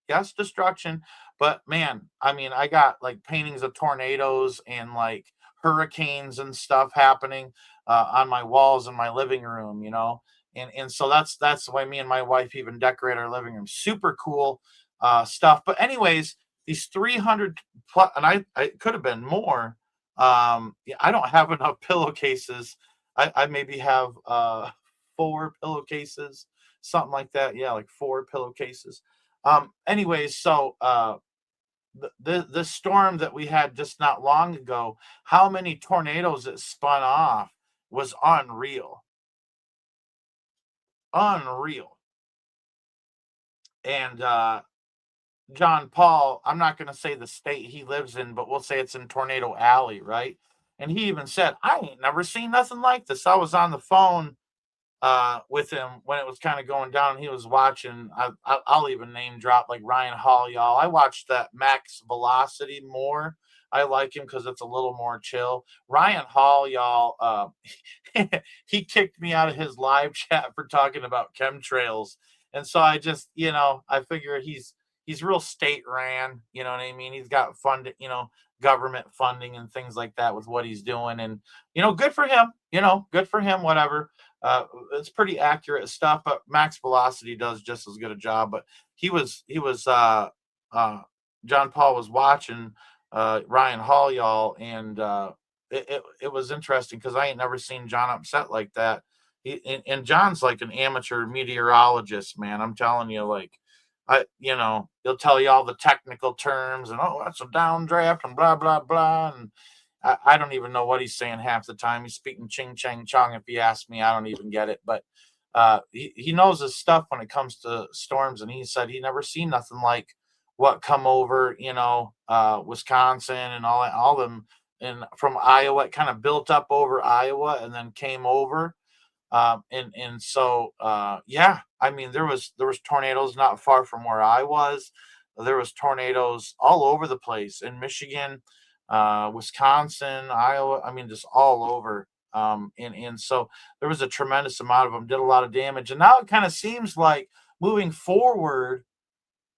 but man, I mean, I got like paintings of tornadoes and like hurricanes and stuff happening on my walls in my living room, and so that's why me and my wife even decorate our living room. Super cool stuff. But anyways, these 300 plus, and I could have been more. Yeah, I don't have enough pillowcases. I maybe have 4 pillowcases, something like that. Yeah, like 4 pillowcases. Anyways, so the storm that we had just not long ago, how many tornadoes it spun off was unreal. Unreal. And John Paul, I'm not going to say the state he lives in, but we'll say it's in Tornado Alley, right? And he even said, I ain't never seen nothing like this. I was on the phone with him when it was kind of going down. He was watching. I'll even name drop like Ryan Hall, y'all. I watched that Max Velocity more. I like him because it's a little more chill. Ryan Hall, y'all, he kicked me out of his live chat for talking about chemtrails. And so I just, I figure he's he's real state ran, you know what I mean? He's got funding, government funding and things like that with what he's doing. And, good for him, good for him, whatever. It's pretty accurate stuff, but Max Velocity does just as good a job. But uh, John Paul was watching Ryan Hall, y'all, and it was interesting because I ain't never seen John upset like that. And John's like an amateur meteorologist, man. I'm telling you, like, he'll tell you all the technical terms and, oh, that's a downdraft and blah, blah, blah. And I don't even know what he's saying half the time. He's speaking ching, chang, chong. If you ask me, I don't even get it. But he knows his stuff when it comes to storms. And he said he never seen nothing like what come over, Wisconsin and all them. And from Iowa, it kind of built up over Iowa and then came over. Yeah, I mean, there was tornadoes not far from where I was. There was tornadoes all over the place in Michigan, Wisconsin, Iowa. I mean, just all over. And so there was a tremendous amount of them, did a lot of damage. And now it kind of seems like moving forward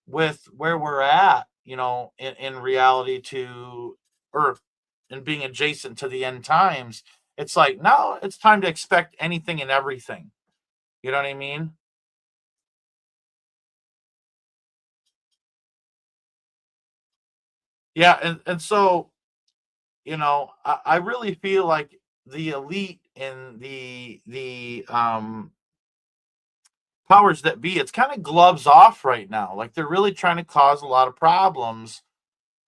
with where we're at, in reality to Earth and being adjacent to the end times, it's like now it's time to expect anything and everything. You know what I mean? Yeah, and so, I really feel like the elite and the powers that be, it's kind of gloves off right now. Like they're really trying to cause a lot of problems.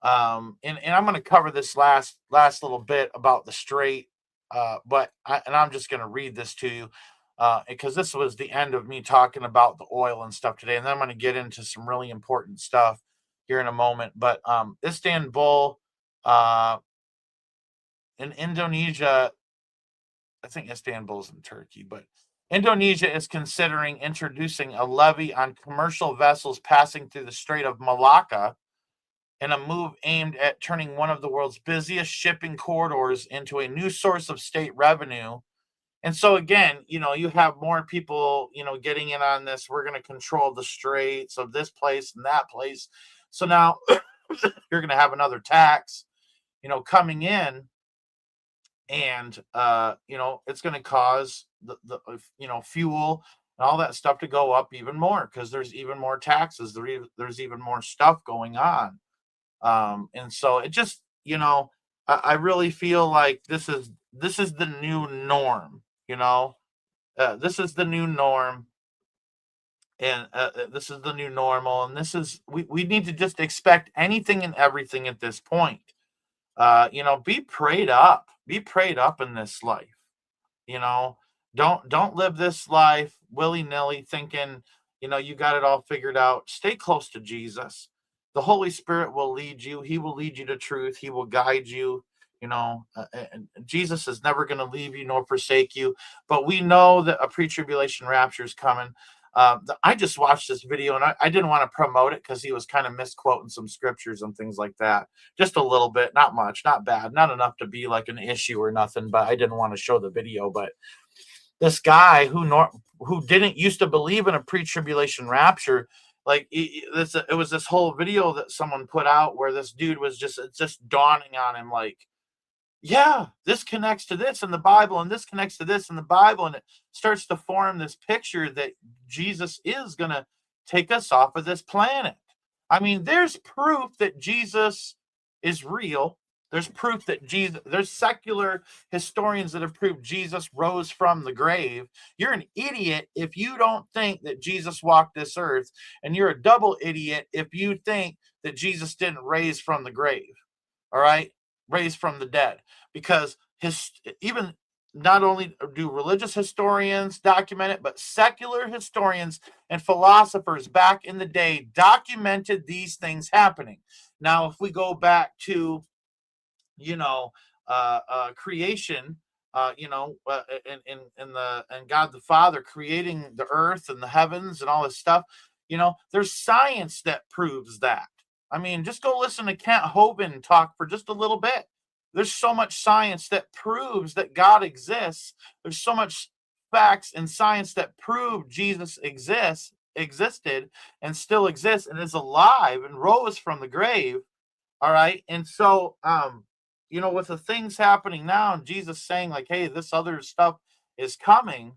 And I'm going to cover this last little bit about the strait, I'm just going to read this to you because this was the end of me talking about the oil and stuff today, and then I'm going to get into some really important stuff here in a moment. But Istanbul, uh, in Indonesia, I think Istanbul's in Turkey, but Indonesia is considering introducing a levy on commercial vessels passing through the Strait of Malacca in a move aimed at turning one of the world's busiest shipping corridors into a new source of state revenue. And so again, you have more people, getting in on this. We're going to control the straits of this place and that place. So now you're going to have another tax, coming in, and it's going to cause the fuel and all that stuff to go up even more because there's even more taxes. There's even more stuff going on. And so it just, I really feel like this is the new norm, this is the new norm, and this is the new normal, and we need to just expect anything and everything at this point. Be prayed up, in this life, you know, don't live this life willy-nilly thinking, you got it all figured out. Stay close to Jesus. The Holy Spirit will lead you. He will lead you to truth. He will guide you. And Jesus is never going to leave you nor forsake you. But we know that a pre-tribulation rapture is coming. I just watched this video, and I didn't want to promote it because he was kind of misquoting some scriptures and things like that. Just a little bit, not much, not bad, not enough to be like an issue or nothing. But I didn't want to show the video. But this guy who didn't used to believe in a pre-tribulation rapture, like it was this whole video that someone put out where this dude was just dawning on him, like, yeah, this connects to this in the Bible, and this connects to this in the Bible, and it starts to form this picture that Jesus is going to take us off of this planet. I mean, there's proof that Jesus is real. There's proof that there's secular historians that have proved Jesus rose from the grave. You're an idiot if you don't think that Jesus walked this earth, and you're a double idiot if you think that Jesus didn't raise from the grave. All right? Raised from the dead, because even not only do religious historians document it, but secular historians and philosophers back in the day documented these things happening. Now, if we go back to creation, and God the Father creating the earth and the heavens and all this stuff, there's science that proves that. I mean, just go listen to Kent Hovind talk for just a little bit. There's so much science that proves that God exists. There's so much facts and science that prove Jesus exists. existed and still exists and is alive and rose from the grave. All right. And so, with the things happening now and Jesus saying like, hey, this other stuff is coming,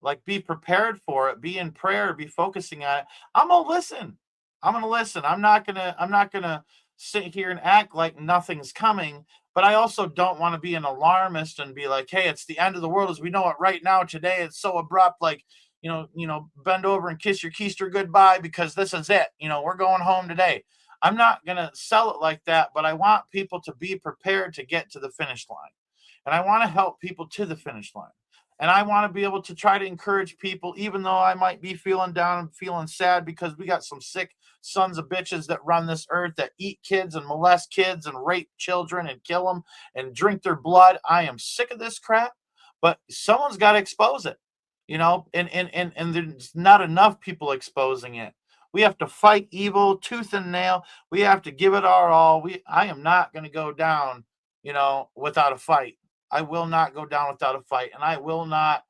like be prepared for it, be in prayer, be focusing on it. I'm going to listen. I'm not going to sit here and act like nothing's coming, but I also don't want to be an alarmist and be like, hey, it's the end of the world as we know it right now today. It's so abrupt, like, bend over and kiss your keister goodbye because this is it. We're going home today. I'm not going to sell it like that, but I want people to be prepared to get to the finish line. And I want to help people to the finish line. And I want to be able to try to encourage people, even though I might be feeling down and feeling sad because we got some sick sons of bitches that run this earth that eat kids and molest kids and rape children and kill them and drink their blood. I am sick of this crap, but someone's got to expose it, and there's not enough people exposing it. We have to fight evil tooth and nail. We have to give it our all. I am not going to go down, without a fight. I will not go down without a fight, and I will not,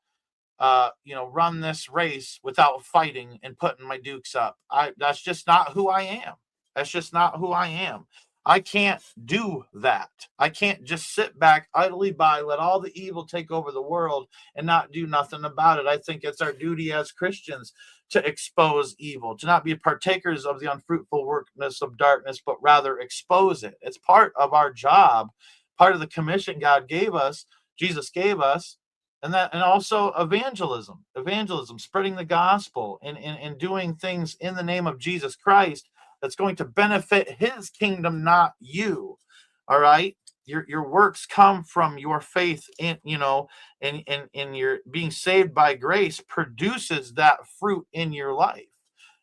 run this race without fighting and putting my dukes up. That's just not who I am. That's just not who I am. I can't do that. I can't just sit back idly by, let all the evil take over the world and not do nothing about it. I think it's our duty as Christians to expose evil, to not be partakers of the unfruitful workness of darkness, but rather expose it. It's part of our job, part of the commission God gave us, Jesus gave us, and also evangelism, spreading the gospel and doing things in the name of Jesus Christ that's going to benefit his kingdom, not you. All right. Your works come from your faith in, and your being saved by grace produces that fruit in your life.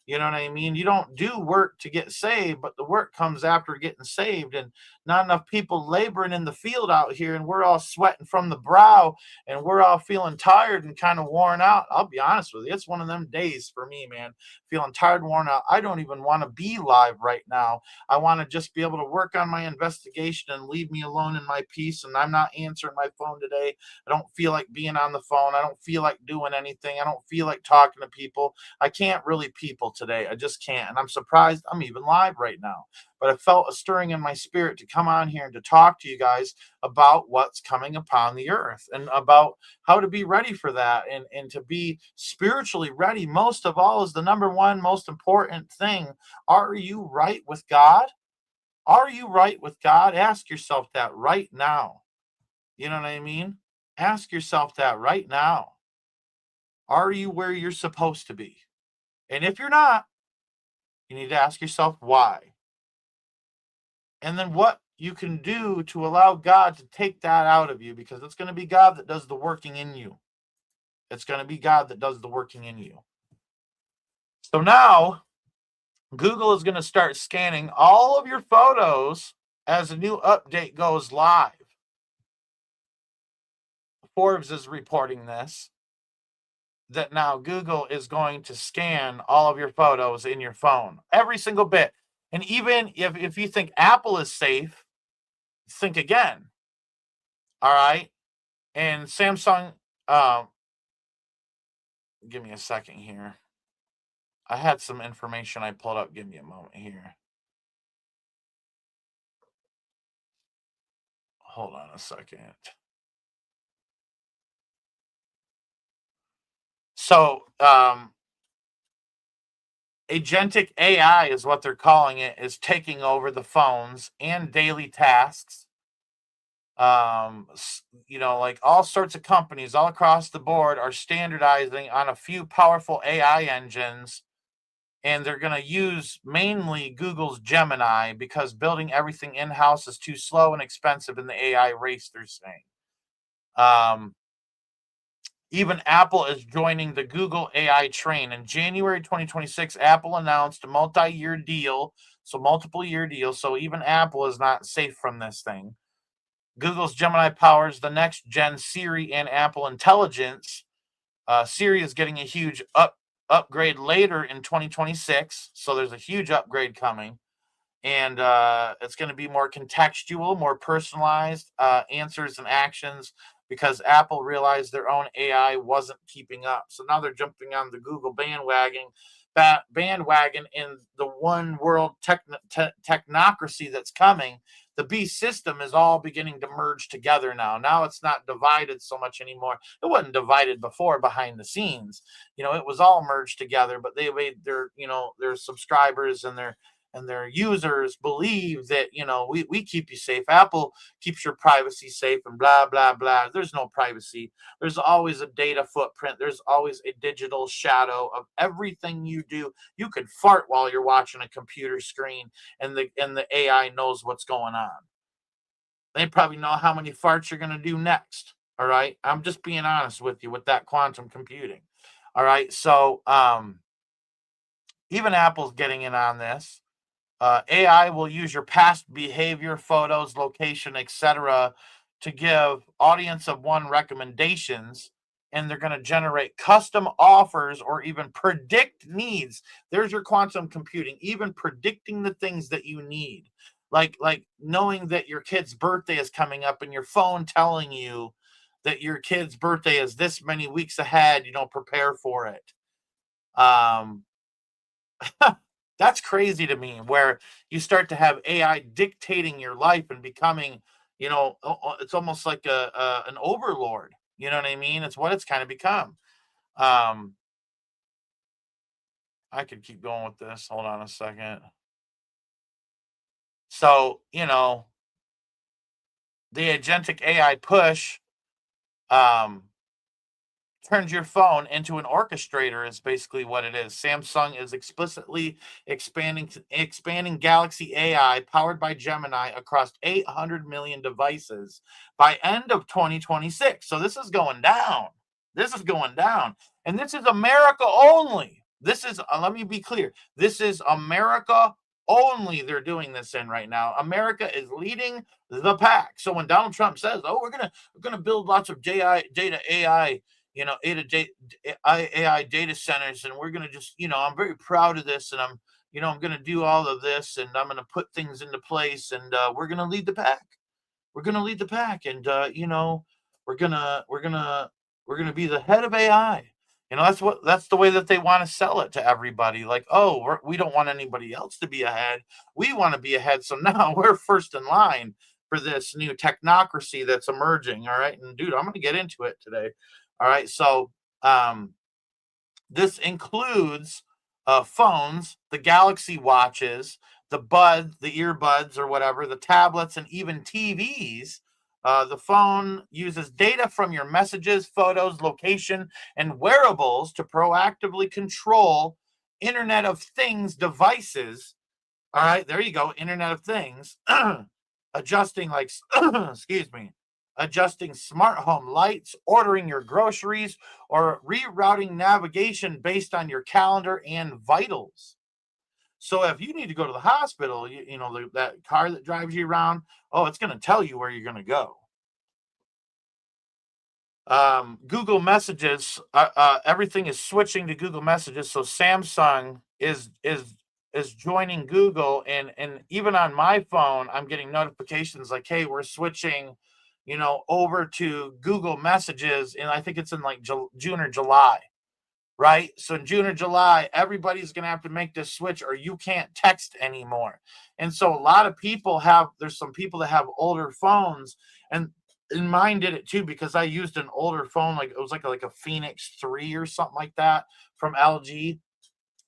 You know what I mean? You don't do work to get saved, but the work comes after getting saved. And not enough people laboring in the field out here, and we're all sweating from the brow, and we're all feeling tired and kind of worn out. I'll be honest with you. It's one of them days for me, man, feeling tired and worn out. I don't even want to be live right now. I want to just be able to work on my investigation and leave me alone in my peace. And I'm not answering my phone today. I don't feel like being on the phone. I don't feel like doing anything. I don't feel like talking to people. I can't really people today. I just can't. And I'm surprised I'm even live right now. But I felt a stirring in my spirit to come on here and to talk to you guys about what's coming upon the earth and about how to be ready for that and to be spiritually ready. Most of all is the number one most important thing. Are you right with God? Are you right with God? Ask yourself that right now. You know what I mean? Ask yourself that right now. Are you where you're supposed to be? And if you're not, you need to ask yourself why. And then what you can do to allow God to take that out of you, because it's going to be God that does the working in you. It's going to be God that does the working in you. So now Google is going to start scanning all of your photos as a new update goes live. Forbes is reporting this, that now Google is going to scan all of your photos in your phone, every single bit. And even if you think Apple is safe, think again. All right. And Samsung, give me a second here. I had some information I pulled up. Give me a moment here. Hold on a second. So, agentic AI is what they're calling it, is taking over the phones and daily tasks. Like all sorts of companies all across the board are standardizing on a few powerful AI engines, and they're going to use mainly Google's Gemini because building everything in-house is too slow and expensive in the AI race, they're saying. Even Apple is joining the Google AI train. In January 2026, Apple announced a multi-year deal, so multiple year deal. So even Apple is not safe from this thing. Google's Gemini powers the next gen Siri and Apple Intelligence. Siri is getting a huge upgrade later in 2026. So there's a huge upgrade coming. And it's going to be more contextual, more personalized answers and actions, because Apple realized their own AI wasn't keeping up. So now they're jumping on the Google bandwagon in the one world technocracy that's coming. The beast system is all beginning to merge together now. Now it's not divided so much anymore. It wasn't divided before behind the scenes. It was all merged together, but they made their subscribers and their users believe that, we keep you safe. Apple keeps your privacy safe and blah, blah, blah. There's no privacy. There's always a data footprint. There's always a digital shadow of everything you do. You could fart while you're watching a computer screen and the AI knows what's going on. They probably know how many farts you're going to do next. All right. I'm just being honest with you with that quantum computing. All right. So even Apple's getting in on this. AI will use your past behavior, photos, location, etc., to give audience of one recommendations, and they're going to generate custom offers or even predict needs. There's your quantum computing, even predicting the things that you need, like knowing that your kid's birthday is coming up and your phone telling you that your kid's birthday is this many weeks ahead. Prepare for it. That's crazy to me, where you start to have AI dictating your life and becoming, it's almost like an overlord. You know what I mean? It's what it's kind of become. I could keep going with this. Hold on a second. So, the agentic AI push turns your phone into an orchestrator is basically what it is. Samsung is explicitly expanding Galaxy AI powered by Gemini across 800 million devices by end of 2026. So this is going down. This is going down. And this is America only. This is, let me be clear, this is America only they're doing this in right now. America is leading the pack. So when Donald Trump says, "Oh, we're gonna build lots of data AI, AI data centers, and we're gonna just, I'm very proud of this, and I'm gonna do all of this, and I'm gonna put things into place, and we're gonna lead the pack. We're gonna lead the pack, and we're gonna be the head of AI." That's the way that they want to sell it to everybody. Like, oh, we don't want anybody else to be ahead. We want to be ahead. So now we're first in line for this new technocracy that's emerging. All right. And dude, I'm going to get into it today. All right. So this includes phones, the Galaxy watches, the earbuds or whatever, the tablets, and even TVs. The phone uses data from your messages, photos, location, and wearables to proactively control Internet of Things devices. All right, there you go, Internet of Things. Adjusting adjusting smart home lights, ordering your groceries, or rerouting navigation based on your calendar and vitals. So if you need to go to the hospital, that car that drives you around, it's going to tell you where you're going to go. Google Messages, everything is switching to Google Messages. So Samsung is joining Google, and even on my phone, I'm getting notifications like, "Hey, we're switching, over to Google Messages," and I think it's in like June or July. Right? So in June or July, everybody's going to have to make this switch, or you can't text anymore. And so a lot of people there's some people that have older phones, and mine did it too, because I used an older phone, like it was like a Phoenix 3 or something like that from LG,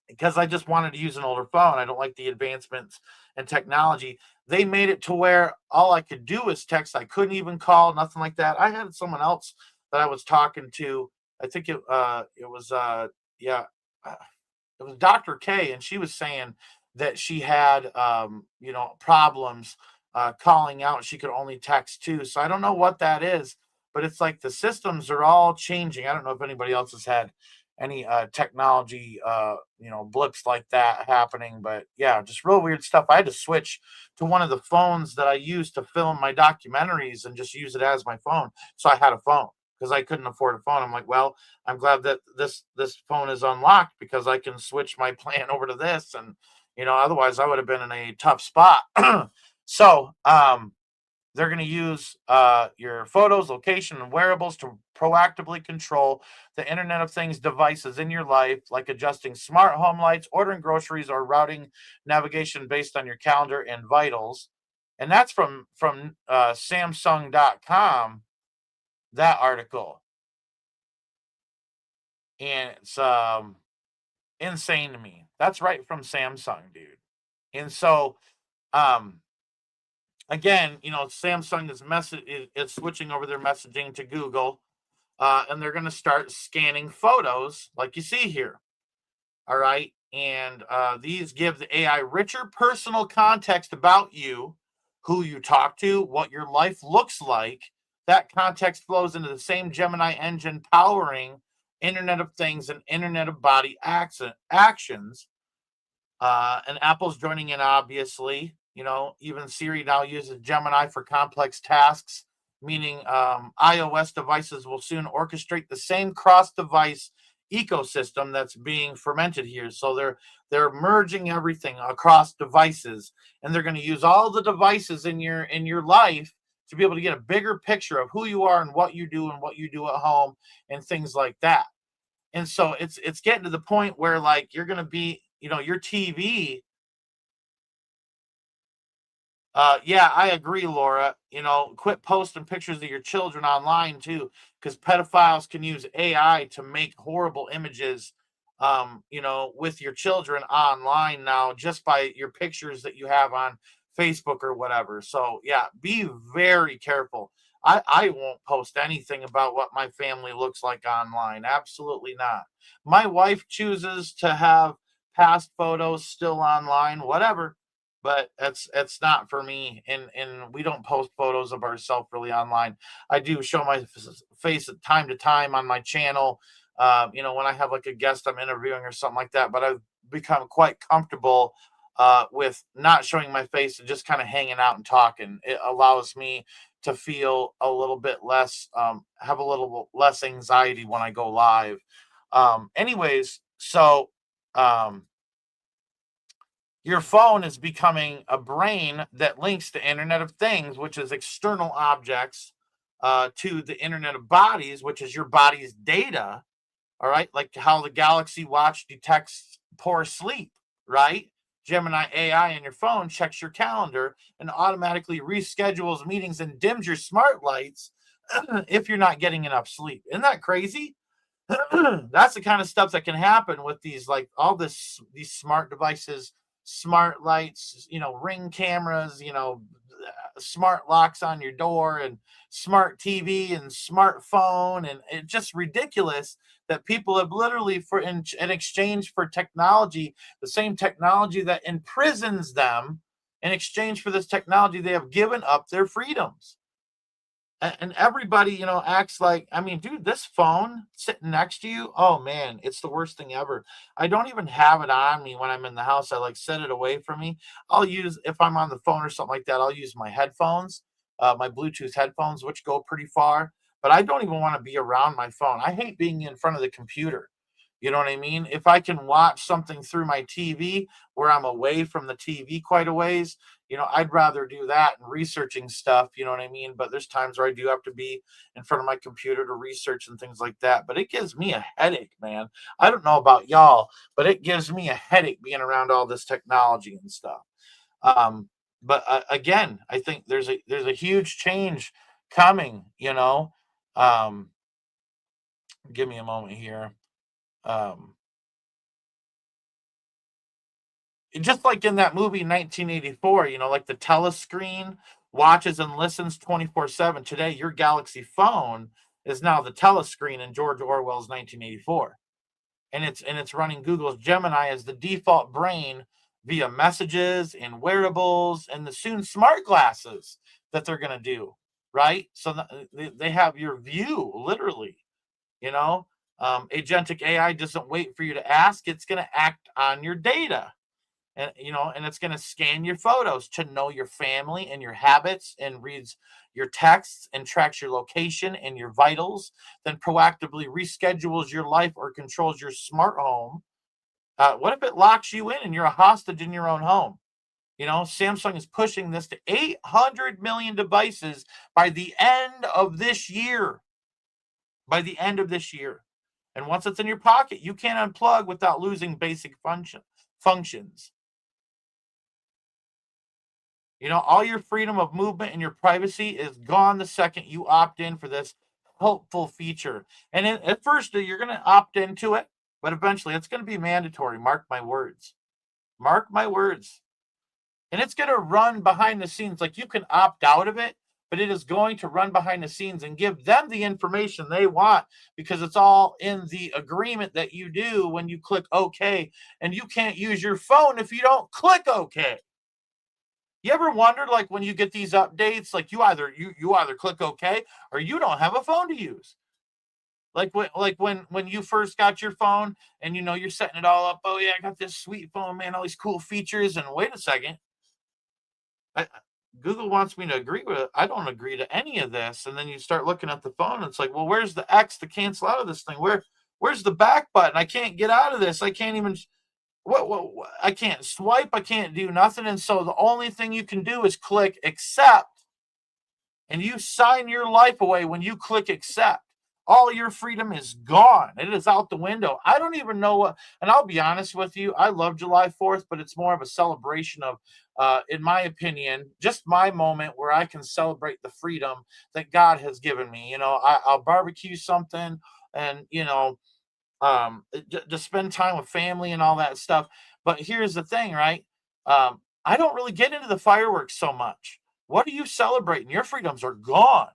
because I just wanted to use an older phone. I don't like the advancements in technology. They made it to where all I could do is text. I couldn't even call, nothing like that. I had someone else that I was talking to. I think it was Dr. K, and she was saying that she had problems calling out. She could only text too. So I don't know what that is, but it's like the systems are all changing. I don't know if anybody else has had any technology blips like that happening, but yeah, just real weird stuff. I had to switch to one of the phones that I used to film my documentaries and just use it as my phone. So I had a phone, because I couldn't afford a phone. I'm like, well, I'm glad that this phone is unlocked, because I can switch my plan over to this. And, otherwise I would have been in a tough spot. So They're going to use your photos, location, and wearables to proactively control the Internet of Things devices in your life, like adjusting smart home lights, ordering groceries, or routing navigation based on your calendar and vitals. And that's from Samsung.com, that article. And it's insane to me. That's right from Samsung, dude. And so, again, Samsung is switching over their messaging to Google, and they're going to start scanning photos like you see here. All right. And these give the AI richer personal context about you, who you talk to, what your life looks like. That context flows into the same Gemini engine powering Internet of Things and Internet of Body actions. And Apple's joining in, obviously. Even Siri now uses Gemini for complex tasks, meaning iOS devices will soon orchestrate the same cross-device ecosystem that's being fermented here. So they're merging everything across devices, and they're going to use all the devices in your life to be able to get a bigger picture of who you are and what you do at home and things like that. And so it's getting to the point where, like, you're going to be, your TV. Yeah, I agree, Laura. Quit posting pictures of your children online too, because pedophiles can use AI to make horrible images, with your children online now, just by your pictures that you have on Facebook or whatever. So yeah, be very careful. I won't post anything about what my family looks like online. Absolutely not. My wife chooses to have past photos still online, whatever, but it's not for me. And we don't post photos of ourselves really online. I do show my face at time to time on my channel, when I have like a guest I'm interviewing or something like that. But I've become quite comfortable with not showing my face and just kind of hanging out and talking. It allows me to feel a little bit less, have a little less anxiety when I go live. Anyways, so your phone is becoming a brain that links the Internet of Things, which is external objects, to the Internet of Bodies, which is your body's data. All right. Like how the Galaxy Watch detects poor sleep, right? Gemini AI on your phone checks your calendar and automatically reschedules meetings and dims your smart lights if you're not getting enough sleep. Isn't that crazy? That's the kind of stuff that can happen with these, like, these smart devices, smart lights, Ring cameras, smart locks on your door, and smart TV and smartphone. And it's just ridiculous that people have literally, in exchange for technology, the same technology that imprisons them, in exchange for this technology, they have given up their freedoms. And everybody, acts like, I mean, dude, this phone sitting next to you, oh man, it's the worst thing ever. I don't even have it on me when I'm in the house. I like set it away from me. If I'm on the phone or something like that, I'll use my headphones, my Bluetooth headphones, which go pretty far, but I don't even want to be around my phone. I hate being in front of the computer. You know what I mean? If I can watch something through my TV where I'm away from the TV quite a ways, I'd rather do that and researching stuff, you know what I mean? But there's times where I do have to be in front of my computer to research and things like that. But it gives me a headache, man. I don't know about y'all, but it gives me a headache being around all this technology and stuff. But again, I think there's a huge change coming, Give me a moment here. Just like in that movie 1984, like the telescreen watches and listens 24/7. Today, your Galaxy phone is now the telescreen in George Orwell's 1984. And it's running Google's Gemini as the default brain via messages and wearables and the soon smart glasses that they're going to do, right? So they have your view, literally. Agentic AI doesn't wait for you to ask. It's going to act on your data. And it's going to scan your photos to know your family and your habits, and reads your texts and tracks your location and your vitals, then proactively reschedules your life or controls your smart home. What if it locks you in and you're a hostage in your own home? You know, Samsung is pushing this to 800 million devices by the end of this year. By the end of this year. And once it's in your pocket, you can't unplug without losing basic functions. You know, all your freedom of movement and your privacy is gone the second you opt in for this helpful feature. And at first, you're going to opt into it, but eventually it's going to be mandatory. Mark my words. Mark my words. And it's going to run behind the scenes. Like, you can opt out of it, but it is going to run behind the scenes and give them the information they want, because it's all in the agreement that you do when you click OK. And you can't use your phone if you don't click OK. You ever wondered, like, when you get these updates, like you either click OK or you don't have a phone to use. Like when you first got your phone and, you know, you're setting it all up. Oh yeah, I got this sweet phone, man, all these cool features. And wait a second, Google wants me to agree with it. I don't agree to any of this. And then you start looking at the phone and it's like, well, where's the X to cancel out of this thing? Where's the back button? I can't get out of this. I can't even what I can't swipe, I can't do nothing. And so the only thing you can do is click accept. And you sign your life away when you click accept. All your freedom is gone. It is out the window. I don't even know what, and I'll be honest with you, I love July 4th, but it's more of a celebration of, in my opinion, just my moment where I can celebrate the freedom that God has given me. You know, I'll barbecue something and, you know, to spend time with family and all that stuff. But here's the thing, right? I don't really get into the fireworks so much. What are you celebrating? Your freedoms are gone.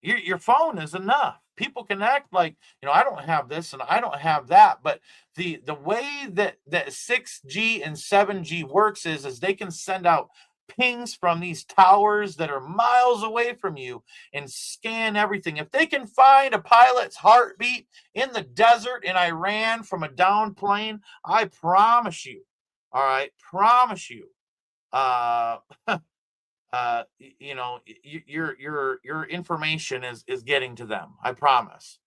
Your phone is enough. People can act like, you know, I don't have this and I don't have that. But the way that 6G and 7G works is they can send out pings from these towers that are miles away from you and scan everything. If they can find a pilot's heartbeat in the desert in Iran from a down plane, I promise you, all right, promise you, you know, your information is getting to them. I promise.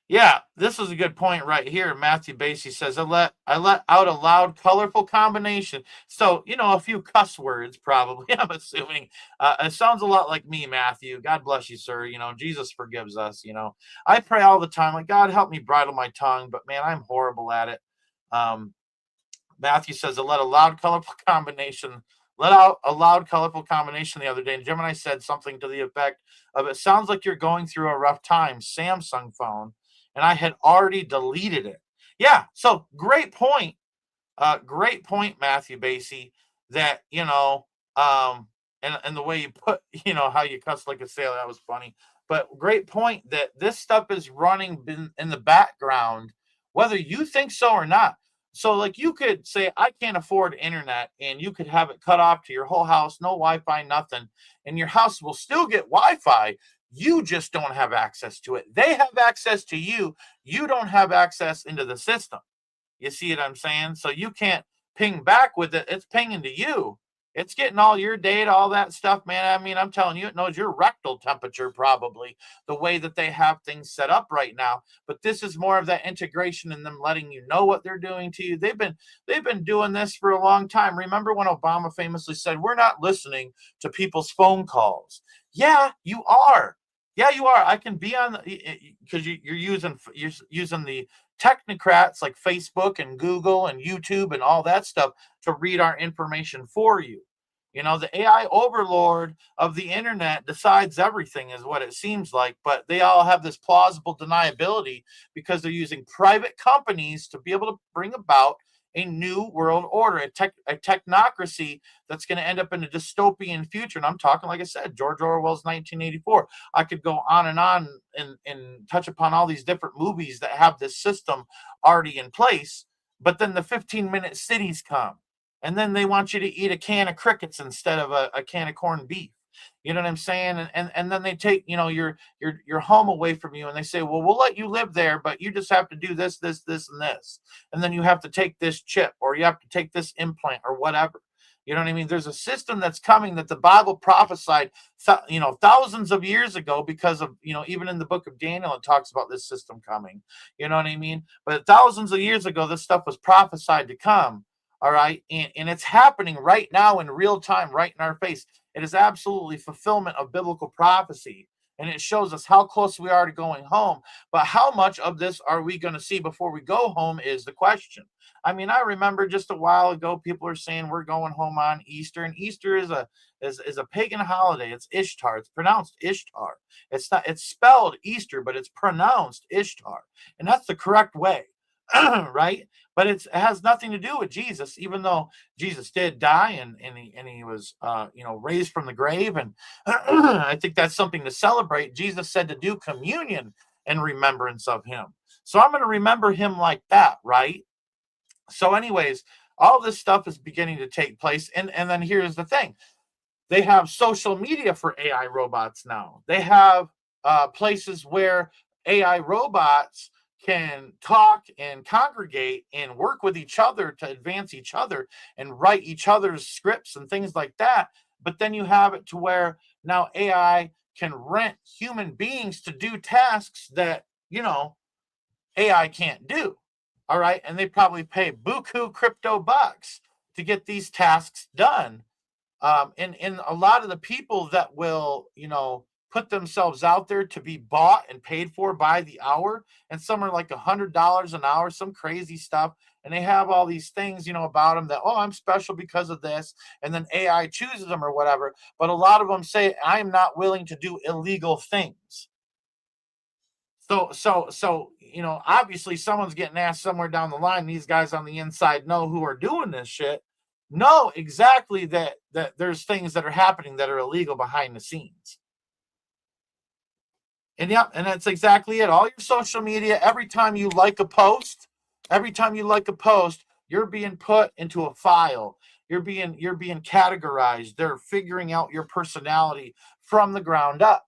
Yeah, this is a good point right here. Matthew Basie says, I let out a loud, colorful combination. So, you know, a few cuss words, probably, I'm assuming. It sounds a lot like me, Matthew. God bless you, sir. You know, Jesus forgives us. You know, I pray all the time, like, God, help me bridle my tongue. But man, I'm horrible at it. Matthew says, let out a loud, colorful combination the other day. And Gemini said something to the effect of, it sounds like you're going through a rough time, Samsung phone. And I had already deleted it. Yeah, so great point. Great point, Matthew Basie, that, you know, and the way you put, you know, how you cuss like a sailor, that was funny. But great point that this stuff is running in the background, whether you think so or not. So, like, you could say, I can't afford internet, and you could have it cut off to your whole house, no Wi-Fi, nothing, and your house will still get Wi-Fi. You just don't have access to it. They have access to you. You don't have access into the system. You see what I'm saying? So you can't ping back with it. It's pinging to you. It's getting all your data, all that stuff, man. I mean, I'm telling you, it knows your rectal temperature, probably, the way that they have things set up right now. But this is more of that integration and them letting you know what they're doing to you. They've been doing this for a long time. Remember when Obama famously said, we're not listening to people's phone calls? Yeah, you are. Yeah, you are. I can be on because you're using the technocrats like Facebook and Google and YouTube and all that stuff to read our information for you. You know, the AI overlord of the internet decides everything, is what it seems like. But they all have this plausible deniability because they're using private companies to be able to bring about a new world order, a technocracy that's going to end up in a dystopian future. And I'm talking, like I said, George Orwell's 1984. I could go on and touch upon all these different movies that have this system already in place. But then the 15-minute cities come, and then they want you to eat a can of crickets instead of a can of corned beef. You know what I'm saying? And then they take, you know, your home away from you, and they say, well, we'll let you live there, but you just have to do this, this, this, and this. And then you have to take this chip, or you have to take this implant, or whatever. You know what I mean? There's a system that's coming that the Bible prophesied, thousands of years ago, because of, even in the book of Daniel, it talks about this system coming. You know what I mean? But thousands of years ago, this stuff was prophesied to come. All right. And it's happening right now in real time, right in our face. It is absolutely fulfillment of biblical prophecy. And it shows us how close we are to going home. But how much of this are we going to see before we go home is the question. I mean, I remember just a while ago, people are saying we're going home on Easter, and Easter is a pagan holiday. It's Ishtar. It's pronounced Ishtar. It's spelled Easter, but it's pronounced Ishtar, and that's the correct way, right? But it has nothing to do with Jesus, even though Jesus did die and he was raised from the grave, and I think that's something to celebrate. Jesus said to do communion in remembrance of him, so I'm going to remember him like that, right? So anyways, all this stuff is beginning to take place. And then here's the thing. They have social media for AI robots now. They have places where AI robots can talk and congregate and work with each other to advance each other and write each other's scripts and things like that. But then you have it to where now AI can rent human beings to do tasks that, AI can't do. All right. And they probably pay buku crypto bucks to get these tasks done. And a lot of the people that will, put themselves out there to be bought and paid for by the hour, and some are like $100 an hour, some crazy stuff. And they have all these things, about them that, oh, I'm special because of this. And then AI chooses them or whatever. But a lot of them say, I'm not willing to do illegal things. So, obviously someone's getting asked somewhere down the line. These guys on the inside who are doing this shit, know exactly that there's things that are happening that are illegal behind the scenes. And that's exactly it. All your social media, every time you like a post, you're being put into a file. You're being categorized. They're figuring out your personality from the ground up.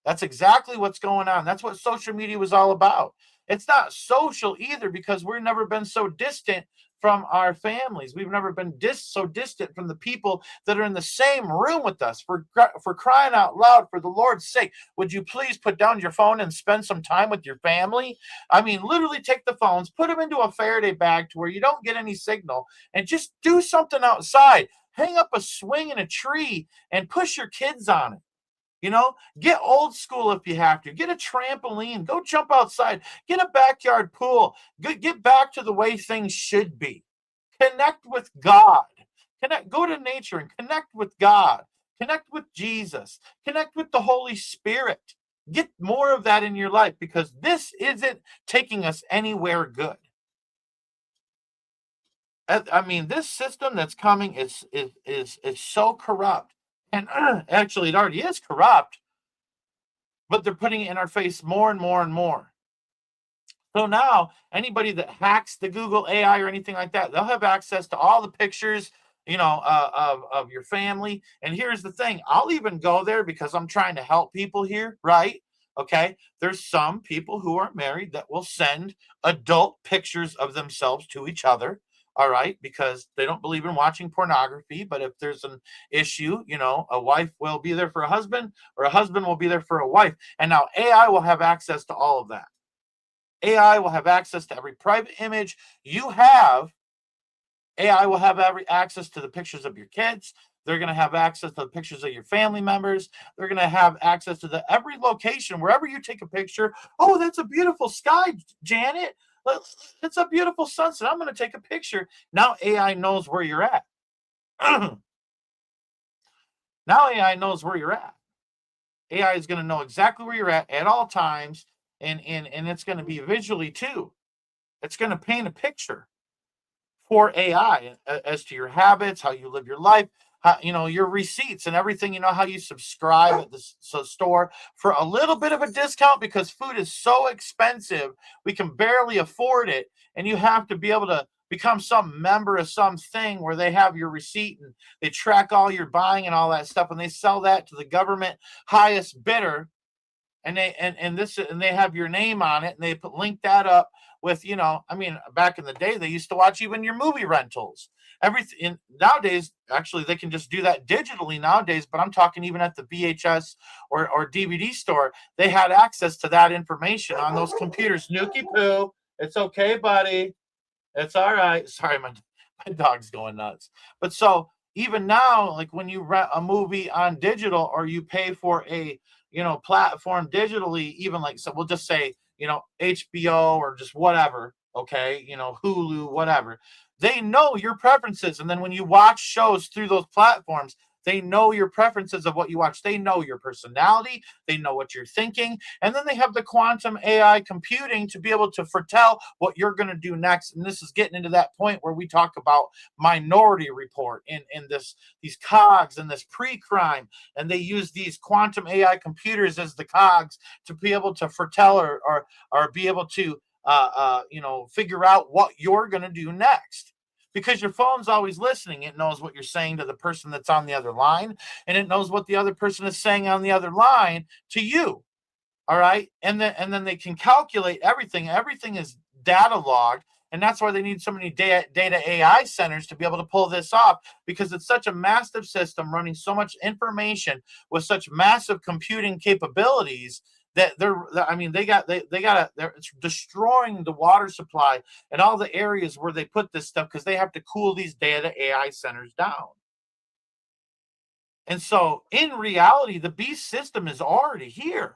That's exactly what's going on. That's what social media was all about. It's not social either, because we've never been so distant from our families. We've never been so distant from the people that are in the same room with us. For crying out loud, for the Lord's sake, would you please put down your phone and spend some time with your family? I mean, literally take the phones, put them into a Faraday bag to where you don't get any signal, and just do something outside. Hang up a swing in a tree and push your kids on it. Get old school if you have to. Get a trampoline. Go jump outside. Get a backyard pool. Get back to the way things should be. Connect with God. Go to nature and connect with God. Connect with Jesus. Connect with the Holy Spirit. Get more of that in your life, because this isn't taking us anywhere good. I mean, this system that's coming is so corrupt. And actually, it already is corrupt, but they're putting it in our face more and more and more. So now, anybody that hacks the Google AI or anything like that, they'll have access to all the pictures, of your family. And here's the thing. I'll even go there because I'm trying to help people here, right? Okay. There's some people who are married that will send adult pictures of themselves to each other. All right, because they don't believe in watching pornography. But if there's an issue, a wife will be there for a husband, or a husband will be there for a wife. And now AI will have access to all of that. AI will have access to every private image you have. AI will have every access to the pictures of your kids. They're going to have access to the pictures of your family members. They're going to have access to every location, wherever you take a picture. Oh, that's a beautiful sky, Janet. It's a beautiful sunset. I'm going to take a picture. Now AI knows where you're at. Now AI knows where you're at. AI is going to know exactly where you're at all times, and it's going to be visually too. It's going to paint a picture for AI as to your habits, how you live your life, how, your receipts and everything, how you subscribe at the store for a little bit of a discount, because food is so expensive. We can barely afford it. And you have to be able to become some member of something where they have your receipt and they track all your buying and all that stuff. And they sell that to the government highest bidder. And they have your name on it, and they link that up with, back in the day, they used to watch even your movie rentals. everything nowadays, actually, they can just do that digitally nowadays, but I'm talking even at the VHS or DVD store, they had access to that information on those computers. Nookie Poo, it's okay, buddy. It's all right. Sorry, my dog's going nuts. But so even now, like when you rent a movie on digital or you pay for a platform digitally, even like, so we'll just say HBO or just whatever, okay, Hulu, whatever. They know your preferences, and then when you watch shows through those platforms, they know your preferences of what you watch. They know your personality. They know what you're thinking. And then they have the quantum AI computing to be able to foretell what you're going to do next. And this is getting into that point where we talk about Minority Report in these cogs and this pre-crime. And they use these quantum AI computers as the cogs to be able to foretell or be able to figure out what you're going to do next. Because your phone's always listening. It knows what you're saying to the person that's on the other line, and it knows what the other person is saying on the other line to you. All right. And then they can calculate everything. Everything is data logged. And that's why they need so many data AI centers to be able to pull this off, because it's such a massive system running so much information with such massive computing capabilities that it's destroying the water supply and all the areas where they put this stuff, because they have to cool these data AI centers down. And so in reality, the beast system is already here.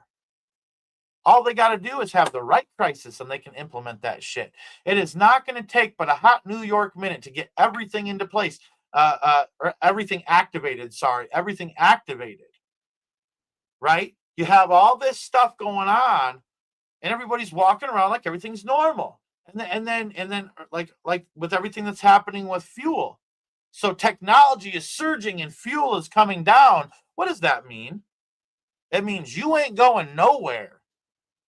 All they got to do is have the right crisis and they can implement that shit. It is not going to take but a hot New York minute to get everything into place, or everything activated. Everything activated. Right? You have all this stuff going on, and everybody's walking around like everything's normal. And then like with everything that's happening with fuel. So technology is surging and fuel is coming down. What does that mean? It means you ain't going nowhere.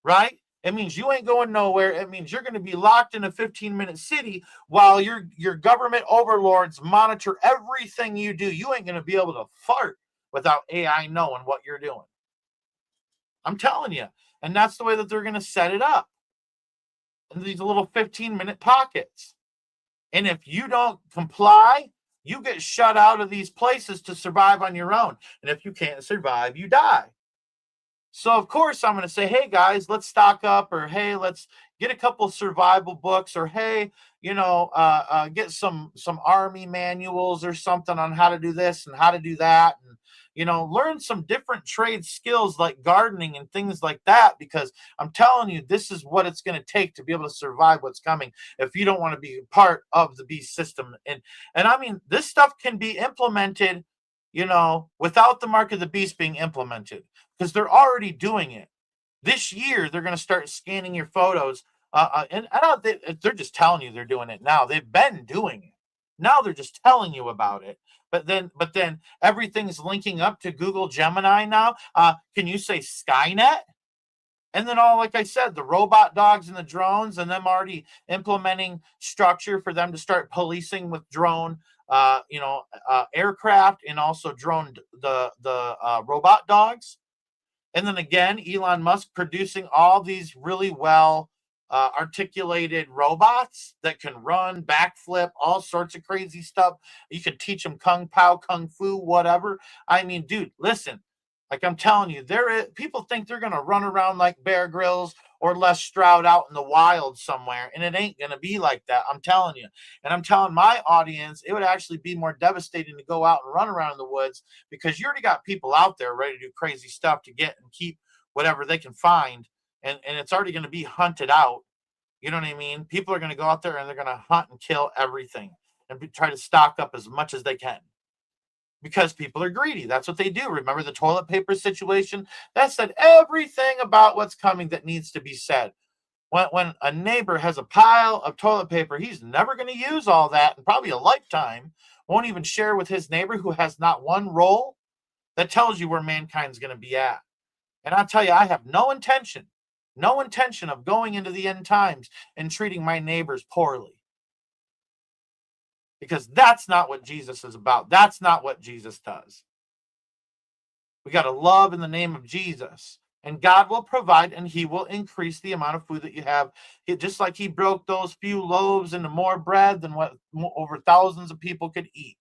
Right? It means you ain't going nowhere. It means you're going to be locked in a 15-minute city while your government overlords monitor everything you do. You ain't going to be able to fart without AI knowing what you're doing. I'm telling you. And that's the way that they're going to set it up. In these little 15-minute pockets. And if you don't comply, you get shut out of these places to survive on your own. And if you can't survive, you die. So, of course, I'm going to say, hey, guys, let's stock up, or hey, let's get a couple of survival books, or hey, get some army manuals or something on how to do this and how to do that. And, learn some different trade skills like gardening and things like that, because I'm telling you, this is what it's going to take to be able to survive what's coming if you don't want to be part of the beast system. And I mean, this stuff can be implemented, without the mark of the beast being implemented, because they're already doing it. This year, they're going to start scanning your photos. And they're just telling you they're doing it now. They've been doing it. Now they're just telling you about it. But then everything's linking up to Google Gemini now. Can you say Skynet? And then like I said, the robot dogs and the drones, and them already implementing structure for them to start policing with drone, aircraft, and also drone the robot dogs. And then again, Elon Musk producing all these really well articulated robots that can run, backflip, all sorts of crazy stuff. You can teach them kung pao, kung fu, whatever. I mean, dude, listen, like I'm telling you, people think they're going to run around like Bear Grylls or Les Stroud out in the wild somewhere, and it ain't going to be like that. I'm telling you. And I'm telling my audience, it would actually be more devastating to go out and run around in the woods, because you already got people out there ready to do crazy stuff to get and keep whatever they can find. And it's already going to be hunted out. You know what I mean? People are going to go out there and they're going to hunt and kill everything and try to stock up as much as they can, because people are greedy. That's what they do. Remember the toilet paper situation? That said everything about what's coming that needs to be said. When a neighbor has a pile of toilet paper, he's never going to use all that in probably a lifetime. Won't even share with his neighbor who has not one roll. That tells you where mankind's going to be at. And I'll tell you, I have no intention of going into the end times and treating my neighbors poorly. Because that's not what Jesus is about. That's not what Jesus does. We got to love in the name of Jesus. And God will provide, and he will increase the amount of food that you have. Just like he broke those few loaves into more bread than what over thousands of people could eat,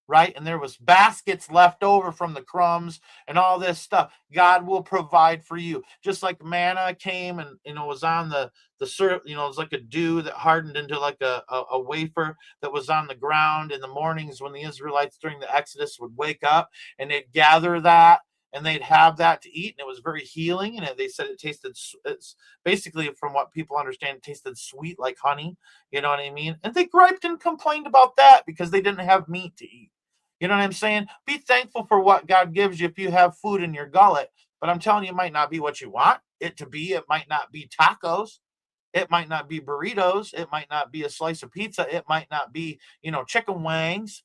right? And there was baskets left over from the crumbs and all this stuff. God will provide for you. Just like manna came and was on the syrup, it was like a dew that hardened into like a wafer that was on the ground in the mornings when the Israelites during the Exodus would wake up and they'd gather that and they'd have that to eat, and it was very healing. And they said it's basically, from what people understand, it tasted sweet like honey. You know what I mean? And they griped and complained about that because they didn't have meat to eat. You know what I'm saying? Be thankful for what God gives you if you have food in your gullet. But I'm telling you, it might not be what you want it to be. It might not be tacos. It might not be burritos. It might not be a slice of pizza. It might not be, chicken wings.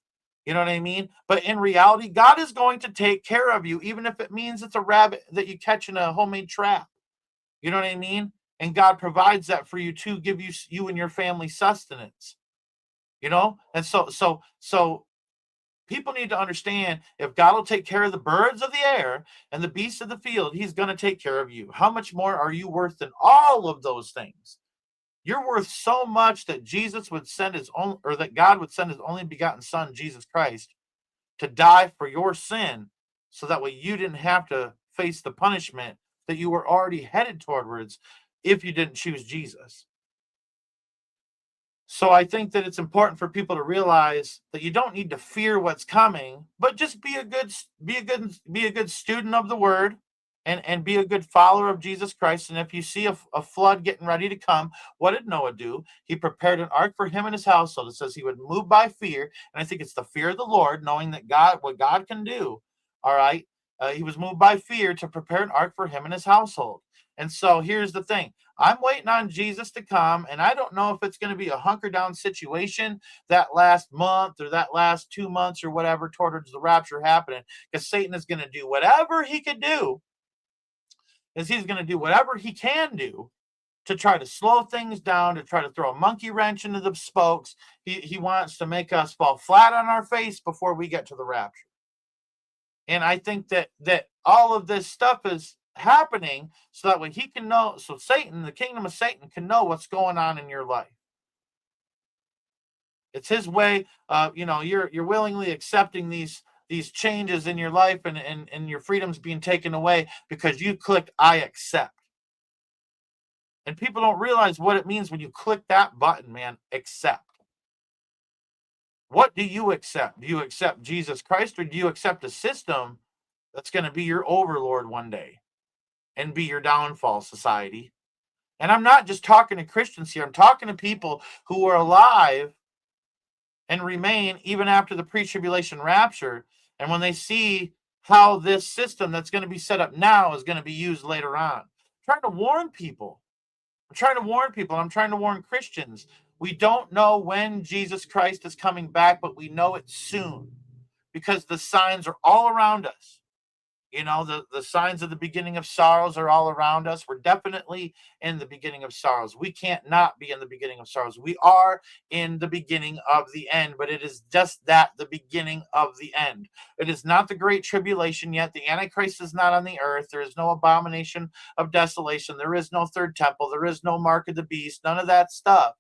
You know what I mean? But in reality, God is going to take care of you, even if it means it's a rabbit that you catch in a homemade trap. You know what I mean? And God provides that for you to give you and your family sustenance. And so people need to understand, if God will take care of the birds of the air and the beasts of the field, he's going to take care of you. How much more are you worth than all of those things? You're worth so much that Jesus would send that God would send his only begotten son, Jesus Christ, to die for your sin, so that way you didn't have to face the punishment that you were already headed towards if you didn't choose Jesus. So I think that it's important for people to realize that you don't need to fear what's coming, but just be a good student of the word, and be a good follower of Jesus Christ. And if you see a flood getting ready to come, what did Noah do? He prepared an ark for him and his household. It says he would move by fear. And I think it's the fear of the Lord, knowing that what God can do. All right. He was moved by fear to prepare an ark for him and his household. And so here's the thing. I'm waiting on Jesus to come, and I don't know if it's going to be a hunker down situation that last month or that last 2 months or whatever towards the rapture happening, because Satan is going to do whatever he could do, he's going to do whatever he can do to try to slow things down, to try to throw a monkey wrench into the spokes. He wants to make us fall flat on our face before we get to the rapture. And I think that all of this stuff is happening so that way he can know, so Satan, the kingdom of Satan, can know what's going on in your life. It's his way. You're willingly accepting these changes in your life, and your freedom's being taken away because you clicked I accept. And people don't realize what it means when you click that button, man. Accept. What do you accept? Do you accept Jesus Christ, or do you accept a system that's going to be your overlord one day and be your downfall, society? And I'm not just talking to Christians here. I'm talking to people who are alive and remain even after the pre-tribulation rapture. And when they see how this system that's going to be set up now is going to be used later on. I'm trying to warn people. I'm trying to warn Christians. We don't know when Jesus Christ is coming back, but we know it's soon, because the signs are all around us. The signs of the beginning of sorrows are all around us. We're definitely in the beginning of sorrows. We can't not be in the beginning of sorrows. We are in the beginning of the end, but it is just that, the beginning of the end. It is not the great tribulation yet. The Antichrist is not on the earth. There is no abomination of desolation. There is no third temple. There is no mark of the beast. None of that stuff.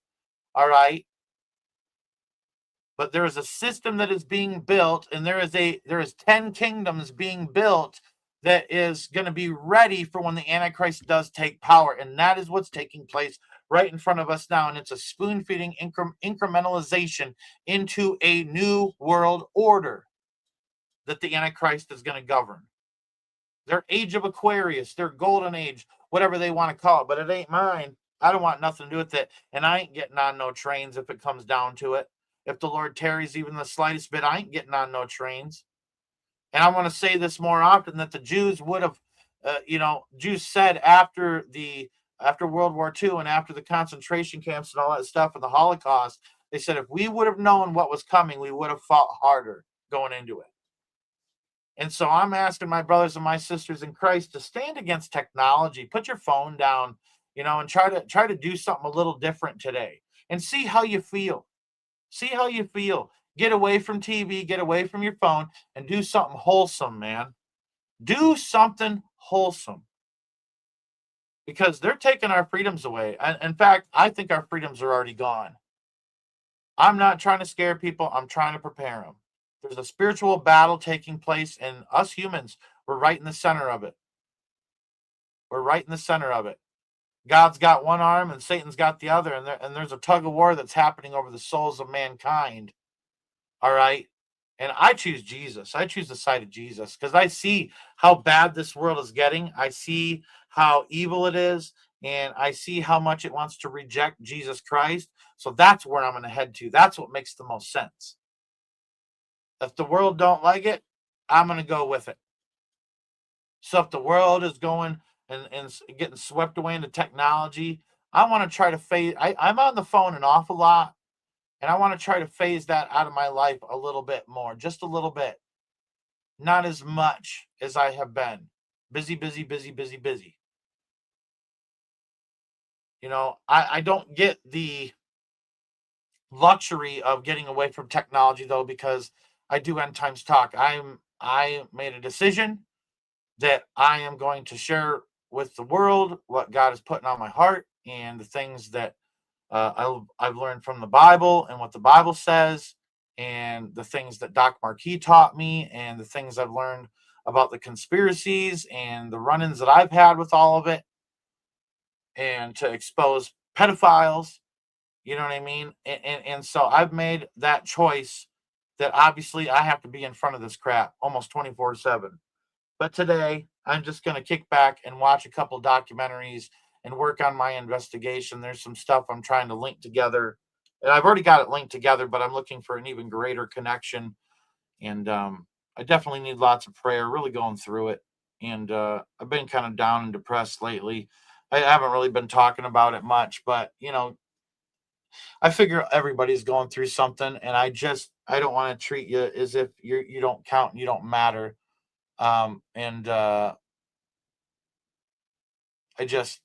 All right. But there is a system that is being built, and there is 10 kingdoms being built that is going to be ready for when the Antichrist does take power. And that is what's taking place right in front of us now. And it's a spoon-feeding incrementalization into a new world order that the Antichrist is going to govern. Their age of Aquarius, their golden age, whatever they want to call it, but it ain't mine. I don't want nothing to do with it. And I ain't getting on no trains if it comes down to it. If the Lord tarries even the slightest bit, I ain't getting on no trains. And I want to say this more often, that the Jews would have, Jews said after World War II and after the concentration camps and all that stuff and the Holocaust, they said, if we would have known what was coming, we would have fought harder going into it. And so I'm asking my brothers and my sisters in Christ to stand against technology. Put your phone down, and try to do something a little different today, and see how you feel. See how you feel. Get away from TV, get away from your phone, and do something wholesome, man. Do something wholesome. because they're taking our freedoms away. And in fact, I think our freedoms are already gone. I'm not trying to scare people. I'm trying to prepare them. There's a spiritual battle taking place, and us humans, we're right in the center of it. We're right in the center of it. God's got one arm and Satan's got the other, and there's a tug of war that's happening over the souls of mankind. All right. And I choose Jesus. I choose the side of Jesus because I see how bad this world is getting. I see how evil it is, and I see how much it wants to reject Jesus Christ. So that's where I'm going to head to. That's what makes the most sense. If the world don't like it, I'm going to go with it. So if the world is going and getting swept away into technology, I want to try to phase. I'm on the phone an awful lot, and I want to try to phase that out of my life a little bit more, just a little bit. Not as much as I have been. Busy, busy, busy, busy, busy. You know, I don't get the luxury of getting away from technology though, because I do end times talk. I made a decision that I am going to share with the world what God is putting on my heart and the things that I've learned from the Bible and what the Bible says, and the things that Doc Marquis taught me, and the things I've learned about the conspiracies and the run-ins that I've had with all of it, and to expose pedophiles. You know what I mean? And so I've made that choice that obviously I have to be in front of this crap almost 24/7. But today, I'm just going to kick back and watch a couple documentaries and work on my investigation. There's some stuff I'm trying to link together. And I've already got it linked together, but I'm looking for an even greater connection. And I definitely need lots of prayer, really going through it. And I've been kind of down and depressed lately. I haven't really been talking about it much, but, you know, I figure everybody's going through something. And I don't want to treat you as if you don't count and you don't matter. And I just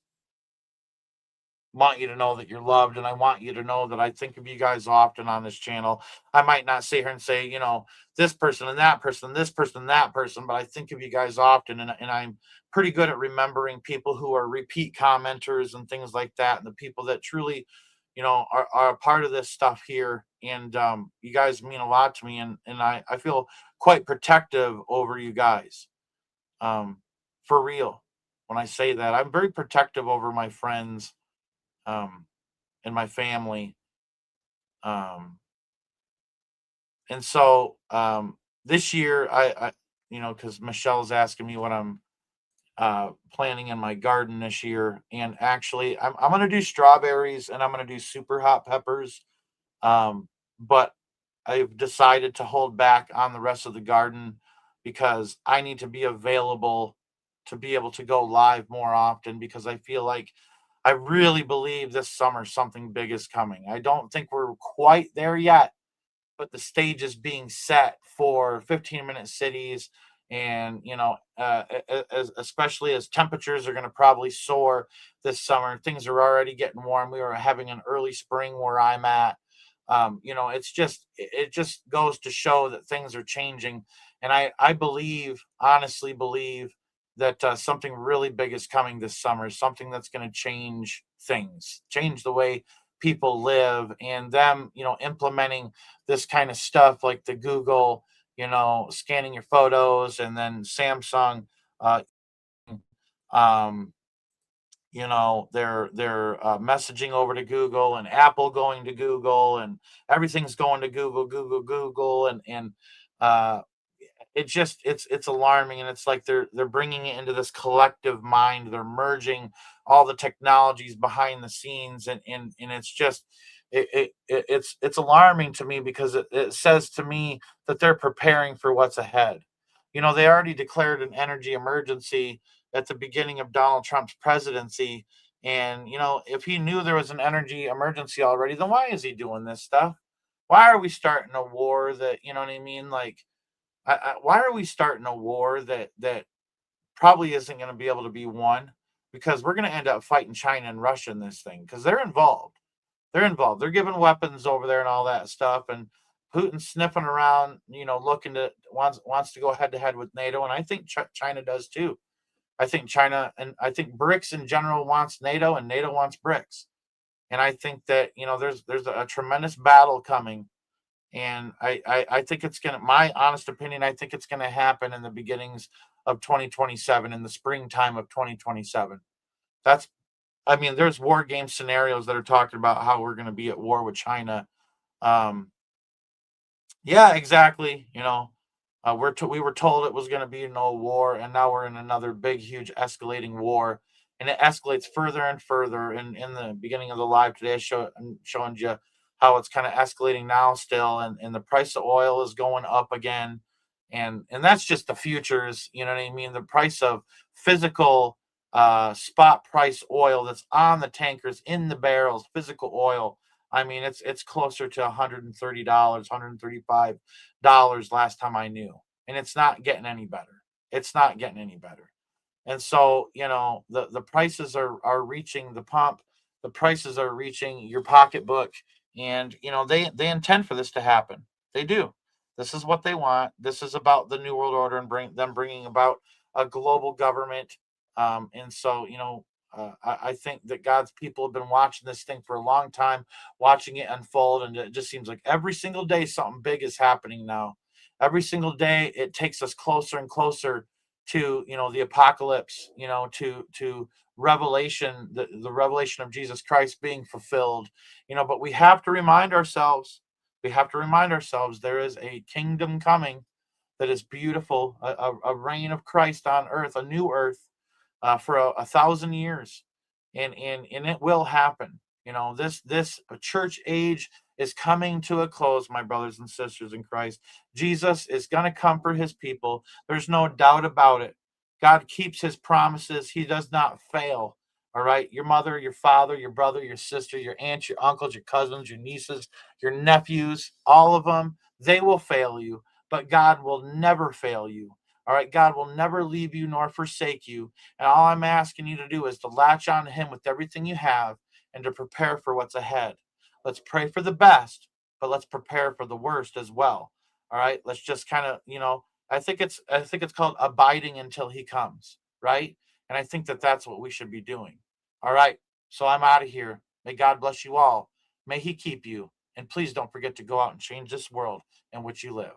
want you to know that you're loved, and I want you to know that I think of you guys often on this channel. I might not sit here and say, you know, this person and that person, this person and that person, but I think of you guys often, and I'm pretty good at remembering people who are repeat commenters and things like that, and the people that truly, you know, are a part of this stuff here. And you guys mean a lot to me, and I feel quite protective over you guys. For real. When I say that, I'm very protective over my friends, um, and my family. Um, and so this year, you know, because Michelle's asking me what I'm planting in my garden this year, and actually, I'm going to do strawberries and I'm going to do super hot peppers. But I've decided to hold back on the rest of the garden because I need to be available to be able to go live more often, because I feel like I really believe this summer something big is coming. I don't think we're quite there yet, but the stage is being set for 15-minute cities. And you know, especially as temperatures are going to probably soar this summer, things are already getting warm. We are having an early spring where I'm at. You know, it just goes to show that things are changing. And I believe, honestly believe, that something really big is coming this summer, something that's going to change things, change the way people live, and them, you know, implementing this kind of stuff like the Google, you know, scanning your photos, and then Samsung, uh, um, you know, they're messaging over to Google, and Apple going to Google, and everything's going to Google, and uh, it's alarming. And it's like they're bringing it into this collective mind. They're merging all the technologies behind the scenes, and it's just it's alarming to me, because it says to me that they're preparing for what's ahead. You know, they already declared an energy emergency at the beginning of Donald Trump's presidency. And you know, if he knew there was an energy emergency already, then why is he doing this stuff? Why are we starting a war that, you know what I mean, like, why are we starting a war that probably isn't going to be able to be won? Because we're going to end up fighting China and Russia in this thing, because they're involved. They're involved. They're giving weapons over there and all that stuff. And Putin's sniffing around, you know, looking to wants to go head to head with NATO, and I think China does too. I think China and I think BRICS in general wants NATO, and NATO wants BRICS. And I think that there's a tremendous battle coming, and I think it's gonna. My honest opinion, I think it's gonna happen in the beginnings of 2027, in the springtime of 2027. That's I mean, there's war game scenarios that are talking about how we're gonna be at war with China. Um, yeah, exactly. We were told it was going to be no war, and now we're in another big, huge, escalating war, and it escalates further and further. And in the beginning of the live today, I'm showing you how it's kind of escalating now still, and the price of oil is going up again, and that's just the futures. You know what I mean? The price of physical spot price oil that's on the tankers in the barrels, physical oil. I mean, it's closer to $130, $135 last time I knew, and it's not getting any better. It's not getting any better. And so, the prices are reaching the pump, the prices are reaching your pocketbook, and they intend for this to happen. They do. This is what they want. This is about the new world order and bringing about a global government. And so, I think that God's people have been watching this thing for a long time, watching it unfold, and it just seems like every single day something big is happening now. Every single day it takes us closer and closer to the apocalypse, to revelation, the revelation of Jesus Christ being fulfilled. But we have to remind ourselves there is a kingdom coming that is beautiful, a reign of Christ on earth, a new earth, for 1,000 years, and it will happen. This church age is coming to a close, my brothers and sisters in Christ. Jesus is going to come for his people. There's no doubt about it. God keeps his promises. He does not fail. All right. Your mother, your father, your brother, your sister, your aunts, your uncles, your cousins, your nieces, your nephews, all of them, they will fail you, but God will never fail you. All right. God will never leave you nor forsake you. And all I'm asking you to do is to latch on to him with everything you have and to prepare for what's ahead. Let's pray for the best, but let's prepare for the worst as well. All right. Let's just kind of, I think it's called abiding until he comes, right? And I think that that's what we should be doing. All right. So I'm out of here. May God bless you all. May he keep you. And please don't forget to go out and change this world in which you live.